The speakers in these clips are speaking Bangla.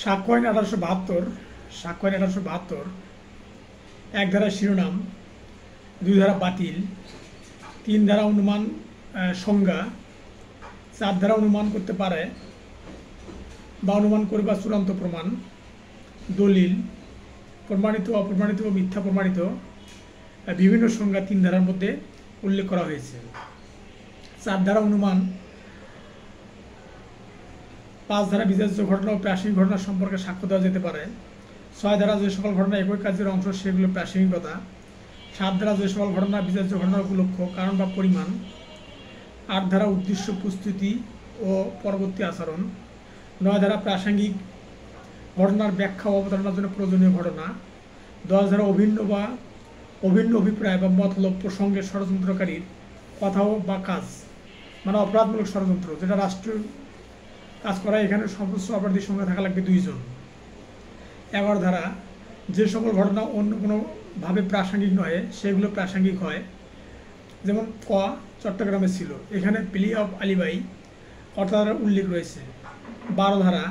সাক্ষ্য আইন 1872 সাক্ষ্য আইন 1872 এক ধারা শিরোনাম, 2 ধারা বাতিল, 3 ধারা অনুমান সংজ্ঞা, 4 ধারা অনুমান করতে পারে বা অনুমান করে বা চূড়ান্ত প্রমাণ, দলিল, প্রমাণিত অপ্রমাণিত ও মিথ্যা প্রমাণিত বিভিন্ন সংজ্ঞা 3 ধারার মধ্যে উল্লেখ করা হয়েছে। 4 ধারা অনুমান, 5 ধারা বিচার্য ঘটনা ও প্রাসঙ্গিক ঘটনা সম্পর্কে সাক্ষ্য দেওয়া যেতে পারে। 6 ধারা যে সকল ঘটনা একই কাজের অংশ সেগুলো প্রাসঙ্গিকতা। 7 ধারা যে সকল ঘটনা বিচার্য ঘটনার উপলক্ষ, কারণ বা পরিমাণ। 8 ধারা উদ্দেশ্য, প্রস্তুতি ও পরবর্তী আচরণ। 9 ধারা প্রাসঙ্গিক ঘটনার ব্যাখ্যা ও অবতারণার জন্য প্রয়োজনীয় ঘটনা। 10 ধারা অভিন্ন অভিপ্রায় বা মতলব প্রসঙ্গের ষড়যন্ত্রকারীর কথা বা কাজ, মানে অপরাধমূলক ষড়যন্ত্র, যেটা রাষ্ট্রীয় কাজ করা, এখানে সর্বোচ্চ অপরাধীর সংখ্যা থাকা লাগবে 2 জন। 11 ধারা যে সকল ঘটনা অন্য কোনোভাবে প্রাসঙ্গিক নয় সেগুলো প্রাসঙ্গিক হয়, যেমন ক চট্টগ্রামে ছিল, এখানে প্লি অফ আলিবাই অর্থাৎ উল্লেখ রয়েছে। 12 ধারা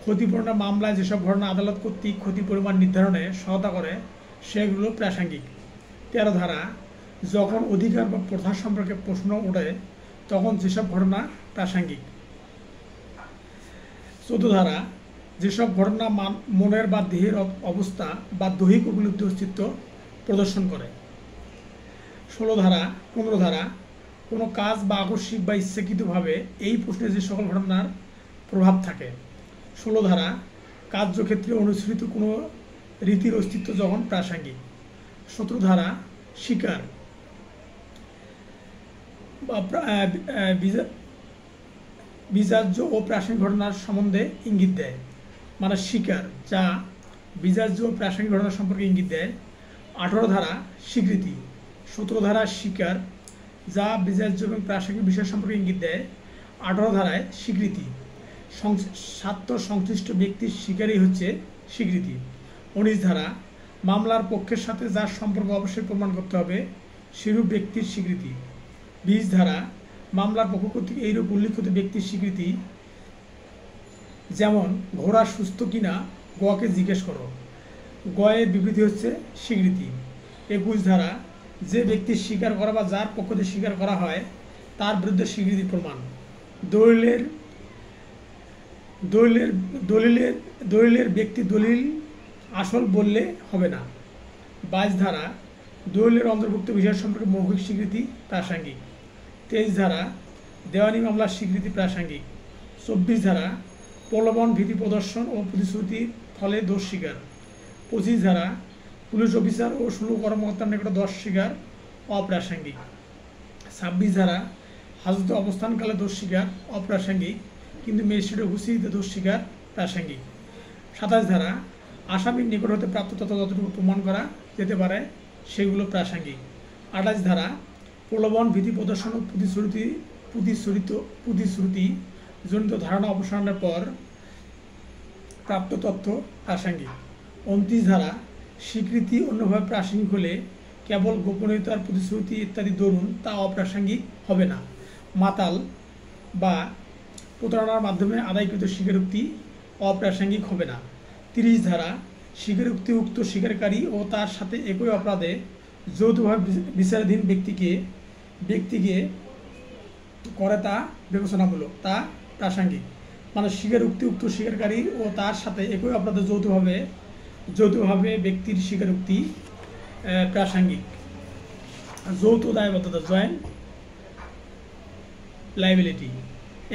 ক্ষতিপূরণ মামলায় যেসব ঘটনা আদালত কর্তৃক ক্ষতি পরিমাণ নির্ধারণে সহায়তা করে সেগুলো প্রাসঙ্গিক। 13 ধারা যখন অধিকার বা প্রথা সম্পর্কে প্রশ্ন ওঠে তখন যেসব ঘটনা প্রাসঙ্গিক। 14 ধারা যেসব ঘটনা মনের বা দেহের অবস্থা বা দৈহিক উপলব্ধি অস্তিত্ব প্রদর্শন করে। 15 ধারা কোনো কাজ বা আকস্মিক বা ইচ্ছাকৃতভাবে এই প্রশ্নে যে সকল ঘটনার প্রভাব থাকে। 16 ধারা কার্যক্ষেত্রে অনুসৃত কোনো রীতির অস্তিত্ব যখন প্রাসঙ্গিক। 17 ধারা শিকার বা বিচার্য ও প্রাসঙ্গিক ঘটনার সম্বন্ধে ইঙ্গিত দেয়, মানে শিকার যা বিচার্য ও প্রাসঙ্গিক ঘটনা সম্পর্কে ইঙ্গিত দেয়। 18 ধারা স্বীকৃতি। 17 ধারা শিকার যা বিচার্য এবং প্রাসঙ্গিক বিষয় সম্পর্কে ইঙ্গিত দেয়। 18 ধারায় স্বীকৃতি, স্বার্থ সংশ্লিষ্ট ব্যক্তির স্বীকারই হচ্ছে স্বীকৃতি। 19 ধারা মামলার পক্ষের সাথে যার সম্পর্ক অবশ্যই প্রমাণ করতে হবে সেরূপ ব্যক্তির স্বীকৃতি। 20 ধারা মামলার পক্ষ কর্তৃক এইরূপ উল্লিখিত ব্যক্তির স্বীকৃতি, যেমন ঘোড়া সুস্থ কিনা গকে জিজ্ঞেস করো, গয়ের বিবৃতি হচ্ছে স্বীকৃতি। 21 ধারা যে ব্যক্তির স্বীকার করা বা যার পক্ষ থেকে স্বীকার করা হয় তার বিরুদ্ধে স্বীকৃতি প্রমাণ। দলিলের ব্যক্তি দলিল আসল বললে হবে না। 22 ধারা দলিলের অন্তর্ভুক্ত বিষয় সম্পর্কে মৌখিক স্বীকৃতি প্রাসঙ্গিক। 23 ধারা দেওয়ানি মামলার স্বীকৃতি প্রাসঙ্গিক। 24 ধারা প্রলোভন, ভীতি প্রদর্শন ও প্রতিশ্রুতির ফলে দোষ স্বীকার। 25 ধারা পুলিশ অফিসার ও শুল্ক কর্মকর্তার নিকট দোষ স্বীকার অপ্রাসঙ্গিক। 26 ধারা হাজতে অবস্থানকালে দোষ স্বীকার অপ্রাসঙ্গিক, কিন্তু ম্যাজিস্ট্রেটের উপস্থিতিতে দোষ স্বীকার প্রাসঙ্গিক। 27 ধারা আসামির নিকট হতে প্রাপ্ত তথ্য যতটুকু প্রমাণ করা যেতে পারে সেগুলো প্রাসঙ্গিক। 28 ধারা প্রলোভন, ভীতি প্রদর্শন ও প্রতিশ্রুতি জনিত ধারণা অপসারণের পর প্রাপ্ত তথ্য প্রাসঙ্গিক। 29 ধারা স্বীকৃতি অন্যভাবে প্রাসঙ্গিক হলে কেবল গোপনীয়তার প্রতিশ্রুতি ইত্যাদি দরুন তা অপ্রাসঙ্গিক হবে না। মাতাল বা প্রতারণার মাধ্যমে আদায়কৃত স্বীকারোক্তি অপ্রাসঙ্গিক হবে না। 30 ধারা স্বীকারোক্তি উক্ত স্বীকারকারী ও তার সাথে একই অপরাধে যৌথভাবে বিচারাধীন ব্যক্তিকে করে তা বিবেচনামূলক, তা প্রাসঙ্গিক। মানে স্বীকারোক্তি উক্ত স্বীকারকারী ও তার সাথে একই অপরাধে যৌথভাবে ব্যক্তির স্বীকারোক্তি প্রাসঙ্গিক। যৌথ দায়বদ্ধতা, জয়েন্ট লাইবিলিটি।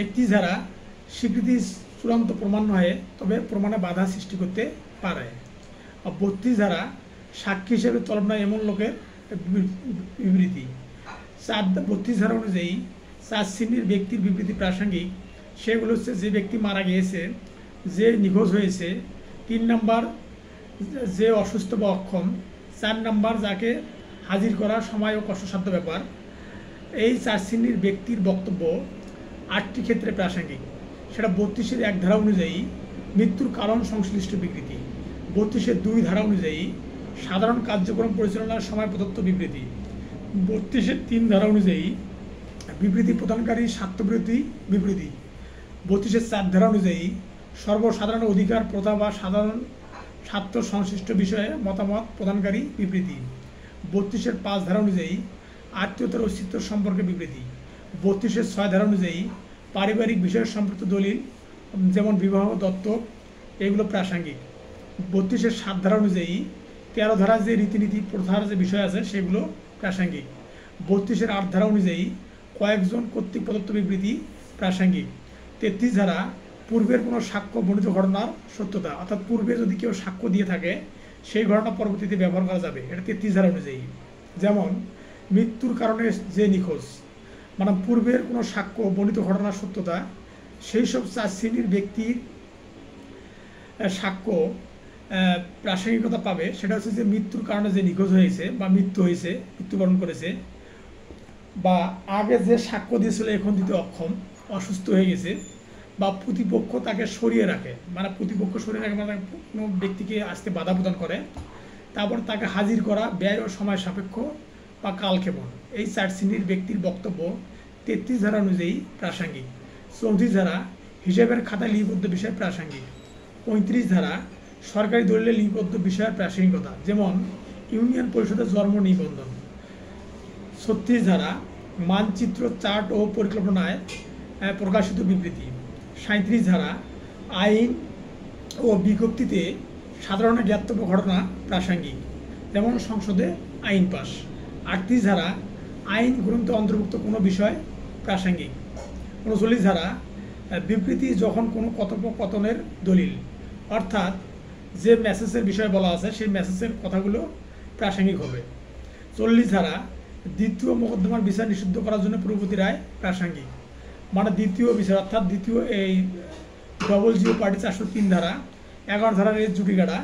31 ধারা স্বীকৃতি চূড়ান্ত প্রমাণ নয়, তবে প্রমাণে বাধা সৃষ্টি করতে পারে। 32 ধারা সাক্ষী হিসেবে তলব নয় এমন লোকের বিবৃতি। 32 ধারা অনুযায়ী 4 শ্রেণীর ব্যক্তির বিবৃতি প্রাসঙ্গিক, সেগুলো হচ্ছে যে ব্যক্তি মারা গিয়েছে, যে নিখোঁজ হয়েছে, 3 নম্বর যে অসুস্থ বা অক্ষম, 4 নম্বর যাকে হাজির করা সময় ও কষ্টসাধ্য ব্যাপার। এই 4 শ্রেণীর ব্যক্তির বক্তব্য 8টি ক্ষেত্রে প্রাসঙ্গিক, সেটা 32-এর 1 ধারা অনুযায়ী মৃত্যুর কারণ সংশ্লিষ্ট বিবৃতি, 32-এর 2 ধারা অনুযায়ী সাধারণ কার্যক্রম পরিচালনার সময় প্রদত্ত বিবৃতি, 32-এর 3 ধারা অনুযায়ী বিবৃতি প্রদানকারী স্বার্থবিরোধী বিবৃতি, 32-এর 4 ধারা অনুযায়ী সর্বসাধারণ অধিকার, প্রথা বা সাধারণ স্বার্থ সংশ্লিষ্ট বিষয়ে মতামত প্রদানকারী বিবৃতি। 32-এর 5 ধারা অনুযায়ী আত্মীয়তার অস্তিত্ব সম্পর্কে বিবৃতি। 32-এর 6 ধারা অনুযায়ী পারিবারিক বিষয়ে সম্পৃক্ত দলিল যেমন বিবাহ, দত্তক এগুলো প্রাসঙ্গিক। 32-এর 7 ধারা অনুযায়ী 13 ধারা যে রীতিনীতি প্রথার যে বিষয় আছে সেগুলো প্রাসঙ্গিক। 32-এর 8 ধারা অনুযায়ী কয়েকজন কর্তৃক প্রদত্ত বিবৃতি প্রাসঙ্গিক। 33 ধারা পূর্বের কোনো সাক্ষ্য বর্ণিত ঘটনার সত্যতা, অর্থাৎ পূর্বে যদি কেউ সাক্ষ্য দিয়ে থাকে সেই ঘটনা পরবর্তীতে ব্যবহার করা যাবে, এটা 33 ধারা অনুযায়ী। যেমন মৃত্যুর কারণে যে নিখোঁজ, মানে পূর্বের কোনো সাক্ষ্য বর্ণিত ঘটনার সত্যতা, সেই সব 4 শ্রেণীর ব্যক্তির সাক্ষ্য প্রাসঙ্গিকতা পাবে। সেটা হচ্ছে যে মৃত্যুর কারণে যে নিখোঁজ হয়েছে বা মৃত্যুবরণ করেছে, বা আগে যে সাক্ষ্য দিয়েছিল এখন দিতে অক্ষম, অসুস্থ হয়ে গেছে, বা প্রতিপক্ষ তাকে সরিয়ে রাখে, মানে কোনো ব্যক্তিকে আসতে বাধা প্রদান করে, তারপর তাকে হাজির করা ব্যয় ও সময় সাপেক্ষ বা কালক্ষেপণ। এই 4 শ্রেণীর ব্যক্তির বক্তব্য 33 ধারা অনুযায়ী প্রাসঙ্গিক। 34 ধারা হিসাবের খাতায় লিপিবদ্ধ বিষয় প্রাসঙ্গিক। 35 ধারা সরকারি দলিলে লিপিবদ্ধ বিষয়ের প্রাসঙ্গিকতা, যেমন ইউনিয়ন পরিষদের জন্ম নিবন্ধন। 36 ধারা মানচিত্র, চার্ট ও পরিকল্পনায় প্রকাশিত বিবৃতি। 37 ধারা আইন ও বিজ্ঞপ্তিতে সাধারণ জ্ঞাতব্য ঘটনা প্রাসঙ্গিক, যেমন সংসদে আইন পাস। 38 ধারা আইন গ্রন্থে অন্তর্ভুক্ত কোনো বিষয় প্রাসঙ্গিক। 39 ধারা বিবৃতি যখন কোনো কথোপকথনের দলিল, অর্থাৎ যে মেসেজের বিষয় বলা আছে সেই মেসেজের কথাগুলো প্রাসঙ্গিক হবে। 40 ধারা দ্বিতীয় মোকদ্দমার বিচার নিষিদ্ধ করার জন্য পূর্ববর্তী রায় প্রাসঙ্গিক, মানে দ্বিতীয় বিচার, অর্থাৎ দ্বিতীয় এই WGO পার্টি 403 ধারা, 11 ধারার এর জুটিগাড়া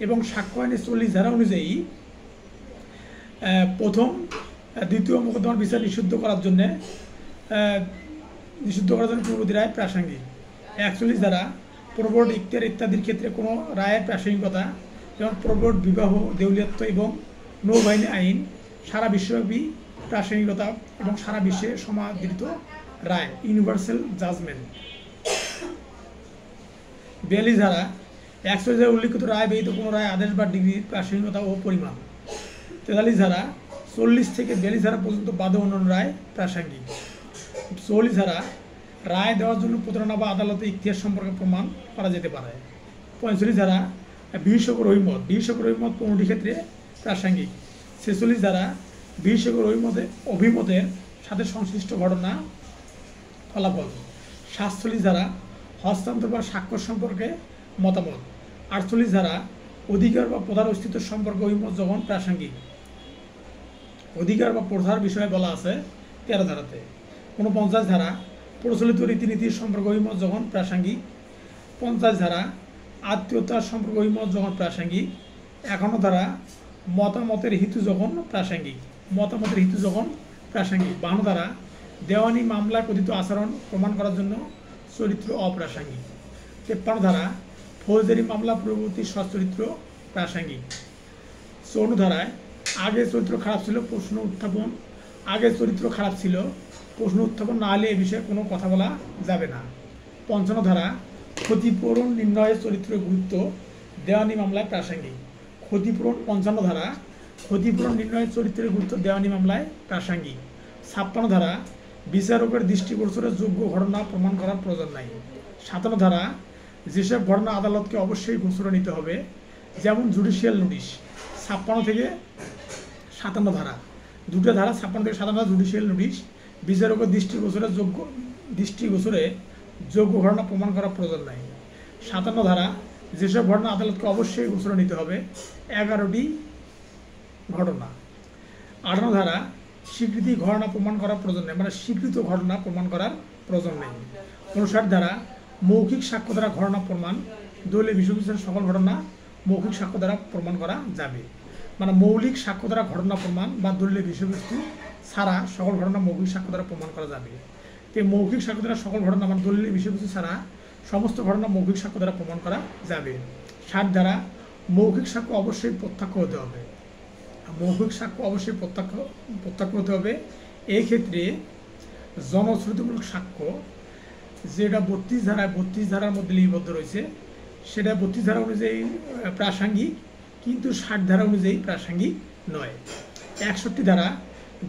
এবং সাক্ষ্য আইনের 40 ধারা অনুযায়ী প্রথম দ্বিতীয় মোকদ্দমার বিচার নিষিদ্ধ করার জন্য পূর্ববর্তী রায় প্রাসঙ্গিক। 41 ধারা প্রবর্ড, ইখতিয়ার ইত্যাদির ক্ষেত্রে কোনো রায়ের প্রাসঙ্গিকতা, যেমন প্রবর্ড, বিবাহ, দেউলিয়াত্ব এবং নৌবাহিনী আইন সারা বিশ্বব্যাপী প্রাসঙ্গিকতা এবং সারা বিশ্বে সমাদৃত রায়, ইউনিভার্সাল জাজমেন্ট। 42 ধারা 100 ধারা উল্লিখিত রায় ব্যতীত কোনো রায়, আদেশ বা ডিগ্রির প্রাসঙ্গিকতা ও পরিমাণ। 43 ধারা 40 থেকে 42 ধারা পর্যন্ত বাদে অন্যান্য রায় প্রাসঙ্গিক। 44 ধারা রায় দেওয়ার জন্য প্রতারণা বা আদালতে ইখতিয়ার সম্পর্কে প্রমাণ করা যেতে পারে। 45 ধারা বিশেষজ্ঞ রহিমত, 15টি ক্ষেত্রে প্রাসঙ্গিক। 46 ধারা বিশেষজ্ঞ অভিমতের সাথে সংশ্লিষ্ট ঘটনা ফলাফল। 47 ধারা হস্তান্তর বা স্বাক্ষর সম্পর্কে মতামত। 48 ধারা অধিকার বা প্রধার অস্তিত্ব সম্পর্কে অভিমত যখন প্রাসঙ্গিক। অধিকার বা প্রধার বিষয়ে বলা আছে 13 ধারাতে। 49 ধারা প্রচলিত রীতিনীতির সম্পর্কে অভিমত যখন প্রাসঙ্গিক। 50 ধারা আত্মীয়তার সম্পর্কে অভিমত যখন প্রাসঙ্গিক। 51 ধারা মতামতের হিতু যখন প্রাসঙ্গিক। 52 ধারা দেওয়ানি মামলায় কথিত আচরণ প্রমাণ করার জন্য চরিত্র অপ্রাসঙ্গিক। 53 ধারা ফৌজদারি মামলা পূর্ববর্তী সচরিত্র প্রাসঙ্গিক। 54 ধারায় আগের চরিত্র খারাপ ছিল, প্রশ্ন উত্থাপন না হলে এ বিষয়ে কোনো কথা বলা যাবে না। 55 ধারা ক্ষতিপূরণ নির্ণয়ের চরিত্রের গুরুত্ব দেওয়ানি মামলায় প্রাসঙ্গিক। 55 ধারা ক্ষতিপূরণ নির্ণয়ের চরিত্রের গুরুত্ব দেওয়ানি মামলায় প্রাসঙ্গিক। 56 ধারা বিচারকের দৃষ্টিগোচরের যোগ্য ঘটনা প্রমাণ করার প্রয়োজন নাই। 57 ধারা যেসব ঘটনা আদালতকে অবশ্যই গোচরে নিতে হবে, যেমন জুডিশিয়াল নোটিশ। 56 থেকে 57 ধারা, দুটো ধারা 56 থেকে 57 ধারা জুডিশিয়াল নোটিশ, বিচারকের দৃষ্টিগোচরে যোগ্য ঘটনা প্রমাণ করার প্রয়োজন নাই। 57 ধারা যেসব ঘটনা আদালতকে অবশ্যই গোচরে নিতে হবে, 11টি ঘটনা। 58 ধারা স্বীকৃতি ঘটনা প্রমাণ করার প্রয়োজন নেই, মানে স্বীকৃত ঘটনা প্রমাণ করার প্রয়োজন নেই। 59 ধারা মৌখিক সাক্ষ্য দ্বারা ঘটনা প্রমাণ, দলিলে বিষয়বস্তুর সকল ঘটনা মৌখিক সাক্ষ্য দ্বারা প্রমাণ করা যাবে, মানে মৌলিক সাক্ষ্য দ্বারা ঘটনা প্রমাণ বা দলিলে বিষয়বস্তু ছাড়া সকল ঘটনা মৌখিক সাক্ষ্য দ্বারা প্রমাণ করা যাবে। তো মৌখিক সাক্ষ্য দ্বারা সকল ঘটনা, মানে দলিলে বিষয়বস্তু ছাড়া সমস্ত ঘটনা মৌখিক সাক্ষ্য দ্বারা প্রমাণ করা যাবে। 60 ধারা মৌখিক সাক্ষ্য অবশ্যই প্রত্যক্ষ হতে হবে, এই ক্ষেত্রে জনশ্রুতিমূলক সাক্ষ্য যেটা 32 ধারার মধ্যে লিপিবদ্ধ রয়েছে সেটা 32 ধারা অনুযায়ী প্রাসঙ্গিক, কিন্তু 60 ধারা অনুযায়ী প্রাসঙ্গিক নয়। 61 ধারা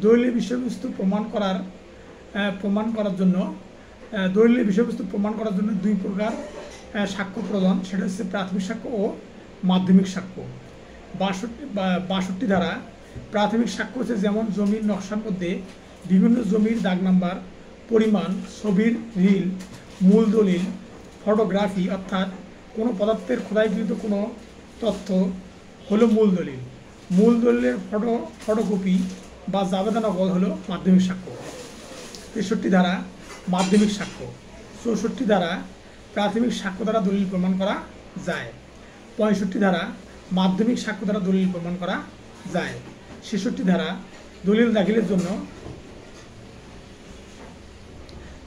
দলিলের বিষয়বস্তু প্রমাণ করার জন্য দলিলের বিষয়বস্তু প্রমাণ করার জন্য দুই প্রকার সাক্ষ্য প্রদান, সেটা হচ্ছে প্রাথমিক সাক্ষ্য ও মাধ্যমিক সাক্ষ্য। 62 ধারা প্রাথমিক সাক্ষ্য হচ্ছে যেমন জমির নকশার মধ্যে বিভিন্ন জমির দাগ নাম্বার, পরিমাণ, ছবির রিল, মূল দলিল, ফটোগ্রাফি, অর্থাৎ কোনো পদার্থের খোদাইকৃত কোনো তথ্য হলো মূল দলিল। মূল দলিলের ফটোকপি বা জাবেদা নকল হলো মাধ্যমিক সাক্ষ্য। 63 ধারা মাধ্যমিক সাক্ষ্য। 64 ধারা প্রাথমিক সাক্ষ্য দ্বারা দলিল প্রমাণ করা যায়। 65 ধারা মাধ্যমিক সাক্ষ্য দ্বারা দলিল প্রমাণ করা যায়। 66 ধারা দলিল দাখিলের জন্য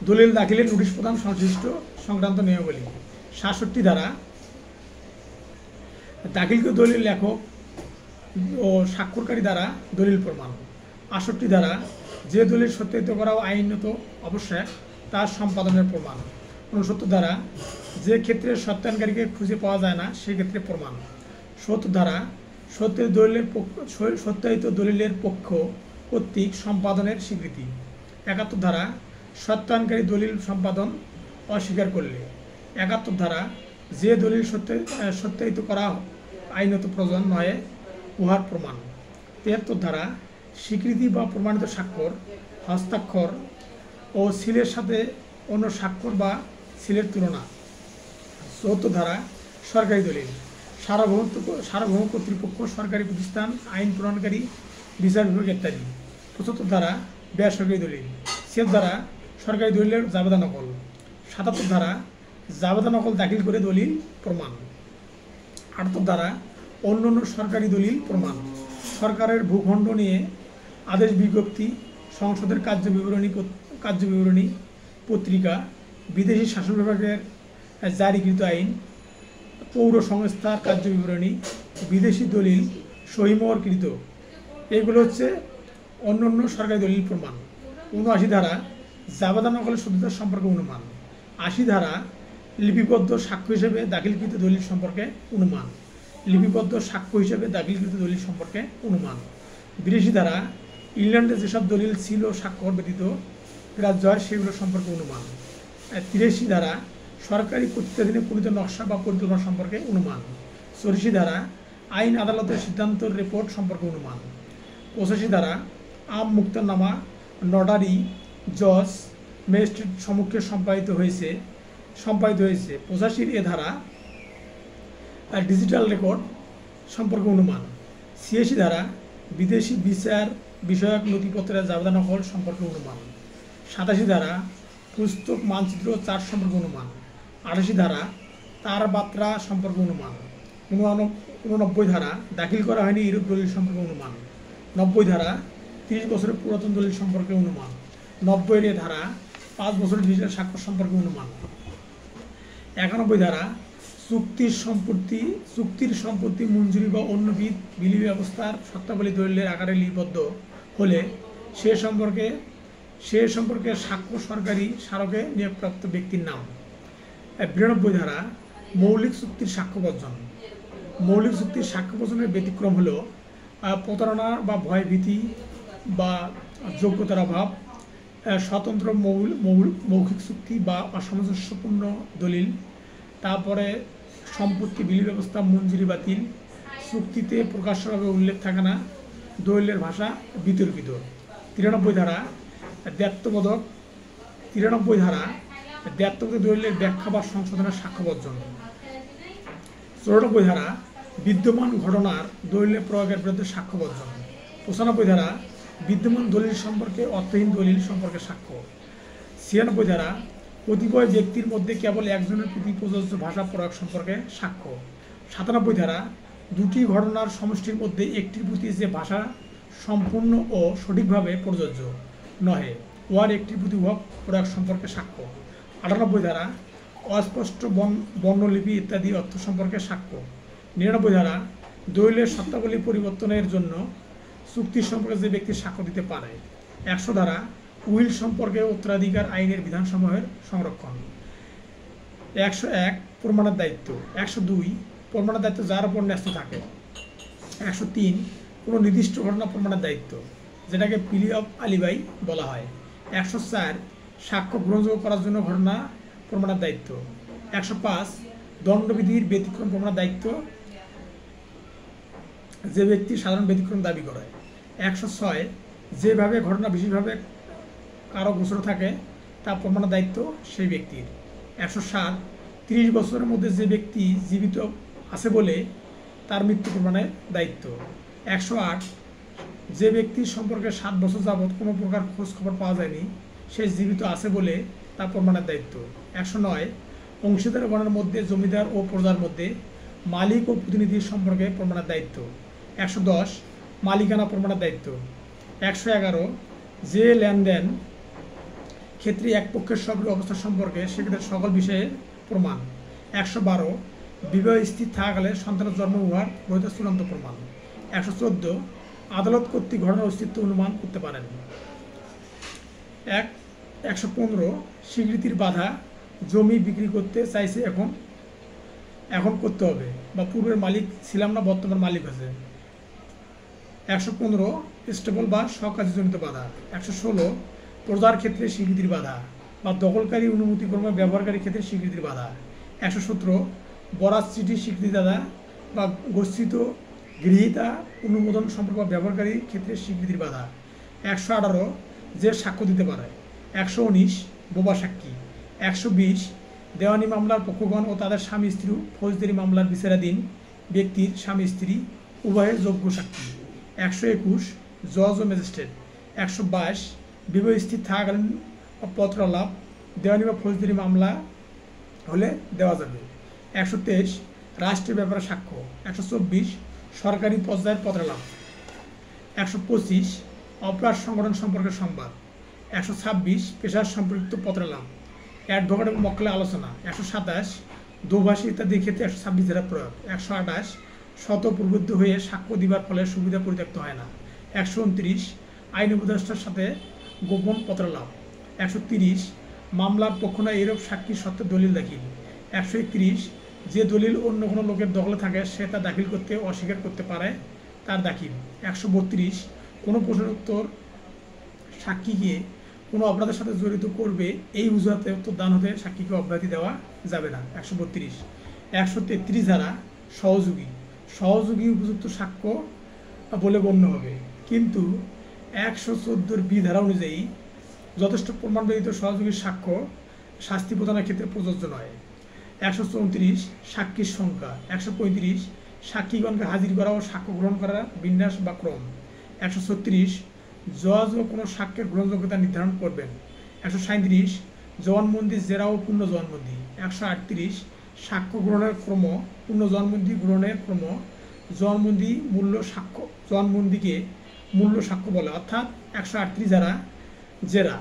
দলিল দাখিলের নোটিশ প্রদান সংক্রান্ত নিয়মাবলী। 67 ধারা দাখিলকৃত দলিল লেখক ও স্বাক্ষরকারী দ্বারা দলিল প্রমাণ। 68 ধারা যে দলিল সত্যায়িত করাও আইনত আবশ্যক তার সম্পাদনের প্রমাণ। 69 ধারা যে ক্ষেত্রে সত্যায়নকারীকে খুঁজে পাওয়া যায় না সেই ক্ষেত্রে প্রমাণ। 70 ধারা সত্যায়িত দলিলের পক্ষ কর্তৃক সম্পাদনের স্বীকৃতি। 71 ধারা সত্যায়নকারী দলিল সম্পাদন অস্বীকার করলে। 71 ধারা যে দলিল সত্যায়িত করা আইনত প্রয়োজন নয় উহার প্রমাণ। 73 ধারা স্বীকৃতি বা প্রমাণিত স্বাক্ষর, হস্তাক্ষর ও সিলের সাথে অন্য স্বাক্ষর বা সিলের তুলনা। 74 ধারা সরকারি দলিল, সার্বভৌম কর্তৃপক্ষ, সরকারি প্রতিষ্ঠান, আইন প্রণয়নকারী, বিচার বিভাগ ইত্যাদি। 75 ধারা বেসরকারি দলিল। 76 ধারা সরকারি দলিলের জাবেদা নকল। 77 ধারা জাবেদা নকল দাখিল করে দলিল প্রমাণ। 78 ধারা অন্যান্য সরকারি দলিল প্রমাণ। সরকারের ভূখণ্ড নিয়ে আদেশ বিজ্ঞপ্তি, সংসদের কার্যবিবরণী পত্রিকা, বিদেশি শাসন বিভাগের জারিকৃত আইন, পৌর সংস্থার কার্যবিবরণী, বিদেশি দলিল সহিমোহরকৃত, এগুলো হচ্ছে অন্যান্য সরকারি দলিল প্রমাণ। 79 ধারা জাবেদা নকলের সত্যতা সম্পর্কে অনুমান। 80 ধারা লিপিবদ্ধ সাক্ষ্য হিসেবে দাখিলকৃত দলিল সম্পর্কে অনুমান। লিপিবদ্ধ সাক্ষ্য হিসেবে দাখিলকৃত দলিল সম্পর্কে অনুমান। 82 ধারা ইংল্যান্ডে যেসব দলিল ছিল স্বাক্ষর ব্যতীত গ্রাহ্য হয় সেগুলো সম্পর্কে অনুমান। 83 ধারা সরকারি কর্তৃত্বাধীনে প্রণীত নকশা বা পরিকল্পনা সম্পর্কে অনুমান। 84 ধারা আইন আদালতের সিদ্ধান্তের রিপোর্ট সম্পর্কে অনুমান। 85 ধারা আম মুক্তারনামা, নটারি, জজ, ম্যাজিস্ট্রেট সম্মুখে সম্পাদিত হয়েছে। 85 এ ধারা ডিজিটাল রেকর্ড সম্পর্কে অনুমান। 86 ধারা বিদেশি বিচার বিষয়ক নথিপত্রের জাবেদা নকল সম্পর্কে অনুমান। 87 ধারা পুস্তক, মানচিত্র, চার্ট সম্পর্কে অনুমান। 88 ধারা তার বাত্রা সম্পর্কে অনুমান। 89 ধারা দাখিল করা হয়নি এরূপ দলিল সম্পর্কে অনুমান। 90 ধারা 30 বছরের পুরাতন দলিল সম্পর্কে অনুমান। 90 ধারা 5 বছরের ডিজিটাল স্বাক্ষর সম্পর্কে অনুমান। 91 ধারা চুক্তির সম্পত্তি মঞ্জুরি বা অন্য বিলি ব্যবস্থার শর্তাবলী দলিলের আকারে লিপিবদ্ধ হলে সে সম্পর্কে সাক্ষ্য সরকারি স্মারকে নিয়োগপ্রাপ্ত ব্যক্তির নাম। 92 ধারা মৌলিক চুক্তির সাক্ষ্য বর্জন। মৌলিক চুক্তির সাক্ষ্য বর্জনের ব্যতিক্রম হলো প্রতারণা বা ভয়ভীতি বা যোগ্যতার অভাব, স্বতন্ত্র মৌখিক চুক্তি বা অসামঞ্জস্যপূর্ণ দলিল, তারপরে সম্পত্তি বিলি ব্যবস্থা মঞ্জুরি বাতিল, চুক্তিতে প্রকাশ্যভাবে উল্লেখ থাকে না, দলিলের ভাষা বিতর্কিত। 93 ধারা দ্ব্যর্থবোধক। 93 ধারা দ্ব্যর্থবোধক দলিলের ব্যাখ্যা বা সংশোধনের সাক্ষ্য বর্জন। 94 ধারা বিদ্যমান ঘটনার দলিলের প্রয়োগের বিরুদ্ধে সাক্ষ্য বর্জন। 95 ধারা বিদ্যমান দলিল সম্পর্কে অর্থহীন দলিল সম্পর্কে সাক্ষ্য। 96 ধারা কতিপয় ব্যক্তির মধ্যে কেবল একজনের প্রতি প্রযোজ্য ভাষা প্রয়োগ সম্পর্কে সাক্ষ্য। 97 ধারা দুটি ঘটনার সমষ্টির মধ্যে একটির প্রতি যে ভাষা সম্পূর্ণ ও সঠিকভাবে প্রযোজ্য নহে উহার একটির প্রতি উহা প্রয়োগ সম্পর্কে সাক্ষ্য। 98 ধারা অস্পষ্ট বর্ণলিপি ইত্যাদি অর্থ সম্পর্কে সাক্ষ্য। 99 ধারা দলিলের শর্তাবলী পরিবর্তনের জন্য চুক্তি সম্পর্কে যে ব্যক্তি সাক্ষ্য দিতে পারে। 100 ধারা উইল সম্পর্কে উত্তরাধিকার আইনের বিধানসমূহের সংরক্ষণ। 101 প্রমাণের দায়িত্ব। 102 প্রমাণের দায়িত্ব যার উপর ন্যস্ত থাকে। 103 কোনো নির্দিষ্ট ঘটনা প্রমাণের দায়িত্ব, যেটাকে প্লি অফ আলিবাই বলা হয়। 104 সাক্ষ্য গ্রহণযোগ্য করার জন্য ঘটনা প্রমাণের দায়িত্ব। 105 দণ্ডবিধির ব্যতিক্রম প্রমাণের দায়িত্ব, যে ব্যক্তি সাধারণ ব্যতিক্রম দাবি করে। 106 যেভাবে ঘটনা বিশেষভাবে কারো গোচর থাকে তা প্রমাণের দায়িত্ব সেই ব্যক্তির। 107 30 বছরের মধ্যে যে ব্যক্তি জীবিত আছে বলে তার মৃত্যু প্রমাণের দায়িত্ব। 108 যে ব্যক্তির সম্পর্কে 7 বছর যাবৎ কোনো প্রকার খোঁজ খবর পাওয়া যায়নি সে জীবিত আছে বলে তা প্রমাণের দায়িত্ব। 109 অংশীদারগণের মধ্যে জমিদার ও প্রজার মধ্যে মালিক ও প্রতিনিধির সম্পর্কে প্রমাণের দায়িত্ব। 110 মালিকানা প্রমাণের দায়িত্ব। 111 যে লেনদেন ক্ষেত্রে এক পক্ষের সক্রিয় অবস্থা সম্পর্কে সেক্ষেত্রে সকল বিষয়ে প্রমাণ। 112 বিবাহ স্থির থাকাকালে সন্তানের জন্ম হওয়ার বৈধ চূড়ান্ত প্রমাণ। 114 আদালত কর্তৃক ঘটনার অস্তিত্ব অনুমান করতে পারেন। 115 স্বীকৃতির বাধা, জমি বিক্রি করতে চাইছে এখন করতে হবে, বা পূর্বের মালিক ছিলাম না বর্তমান মালিক আছে। 115 স্টেবল বা স্বকার্যজনিত বাধা। 116 প্রজার ক্ষেত্রে স্বীকৃতির বাধা, বা দখলকারী অনুমতিক্রমে ব্যবহারকারী ক্ষেত্রে স্বীকৃতির বাধা। 117 বরাত চিঠির স্বীকৃতিদাতা বা গচ্ছিত গৃহীতা অনুমোদন সম্পর্ক ব্যবহারকারীর ক্ষেত্রে স্বীকৃতির বাধা। 118 যে সাক্ষ্য দিতে পারে। 119 বোবা সাক্ষী। 120 দেওয়ানি মামলার পক্ষগণ ও তাদের স্বামী স্ত্রী ফৌজদারি মামলার বিচারাধীন ব্যক্তির স্বামী স্ত্রী উভয়ের যোগ্য সাক্ষী। 121 জজ ও ম্যাজিস্ট্রেট। 122 বিবাহ স্থির থাকাকালীন পত্রালাপ দেওয়ানি বা ফৌজদারি মামলা হলে দেওয়া যাবে। 123 রাষ্ট্রীয় ব্যাপারে সাক্ষ্য। 124 সরকারি পর্যায়ের পত্রালাপ। 125 অপরাধ সংগঠন সম্পর্কে সংবাদ। 126 পেশার সম্পৃক্ত পত্রালাপ, অ্যাডভোকেট এবং মক্কেলের আলোচনা। 127 দোভাষী ইত্যাদির ক্ষেত্রে 126 ধারা প্রয়োগ। 128 স্বতঃপ্রবৃত্ত হয়ে সাক্ষ্য দিবার ফলে সুবিধা পরিত্যক্ত হয় না। 129 আইন উপদেষ্টার সাথে গোপন পত্রালাপ। 130 মামলার পক্ষ নয় এরূপ সাক্ষীর সত্ত্বে দলিল দাখিল। 131 যে দলিল অন্য কোনো লোকের দখলে থাকে সে তা দাখিল করতে অস্বীকার করতে পারে তার দাখিল। 132 কোনো প্রশ্নের উত্তর সাক্ষীকে কোনো অপরাধের সাথে জড়িত করবে এই অজুহাতে উত্তর দান হতে সাক্ষীকে অব্যাহতি দেওয়া যাবে না। 132 133 ধারা সহযোগী উপযুক্ত সাক্ষ্য বলে গণ্য হবে, কিন্তু 114 বি ধারা অনুযায়ী যথেষ্ট প্রমাণ ব্যতীত সহযোগীর সাক্ষ্য শাস্তি প্রদানের ক্ষেত্রে প্রযোজ্য নয়। 134 সাক্ষীর সংখ্যা। 135 সাক্ষীগণকে হাজির করা ও সাক্ষ্য গ্রহণ করার বিন্যাস বা ক্রম। 136 জজ ও কোনো সাক্ষ্যের গ্রহণযোগ্যতা নির্ধারণ করবেন। 137 জবানবন্দি জেরা ও পূর্ণ জবানবন্দি। 138 সাক্ষ্য গ্রহণের ক্রম, পূর্ণ জবানবন্দি গ্রহণের ক্রম, জবানবন্দিকে মূল্য সাক্ষ্য বলে, অর্থাৎ 138 ধারা জেরা।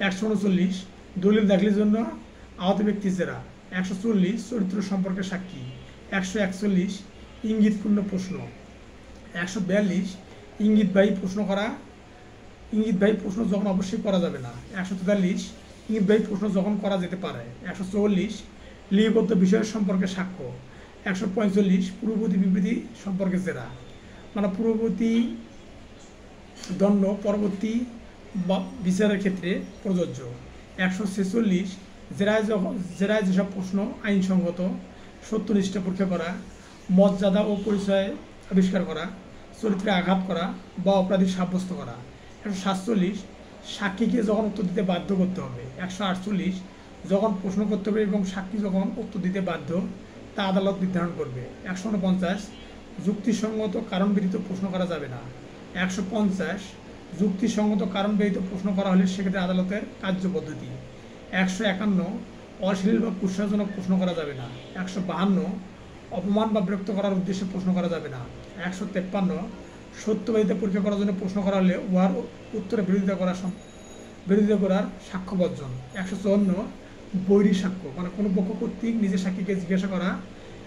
139 দলিল দাখিলের জন্য আহত ব্যক্তির জেরা। 140 চরিত্র সম্পর্কে সাক্ষী। 141 ইঙ্গিতপূর্ণ প্রশ্ন। 142 ইঙ্গিতবাহী প্রশ্ন যখন অবশ্যই করা যাবে না। 143 ইঙ্গিতবাহী প্রশ্ন যখন করা যেতে পারে। 144 লিপিবদ্ধ বিষয়ের সম্পর্কে সাক্ষ্য। 145 পূর্ববর্তী বিবৃতি সম্পর্কে জেরা, মানে পূর্ববর্তী দণ্ড পরবর্তী বিচারের ক্ষেত্রে প্রযোজ্য। 146 জেরায় যেসব প্রশ্ন আইনসঙ্গত, সত্যনিষ্ঠ পরীক্ষা করা, মর্যাদা ও পরিচয় আবিষ্কার করা, চরিত্রে আঘাত করা বা অপরাধী সাব্যস্ত করা। 147 সাক্ষীকে যখন উত্তর দিতে বাধ্য করতে হবে। 148 যখন প্রশ্ন করতে হবে এবং সাক্ষী যখন উত্তর দিতে বাধ্য তা আদালত নির্ধারণ করবে। 149 যুক্তিসঙ্গত কারণ ব্যতীত প্রশ্ন করা যাবে না। 150 যুক্তিসঙ্গত কারণ ব্যতীত প্রশ্ন করা হলে সেক্ষেত্রে আদালতের কার্যপদ্ধতি। 151 অশ্লীল বা কুৎসাজনক প্রশ্ন করা যাবে না। 152 অপমান বা বিরক্ত করার উদ্দেশ্যে প্রশ্ন করা যাবে না। 153 সত্যবাদিতা পরীক্ষা করার জন্য প্রশ্ন করা হলে উহার উত্তরে বিরোধিতা করার সাক্ষ্য বর্জন। 154 বৈরী সাক্ষ্য, মানে কোনো পক্ষ কর্তৃক নিজের সাক্ষীকে জিজ্ঞাসা করা,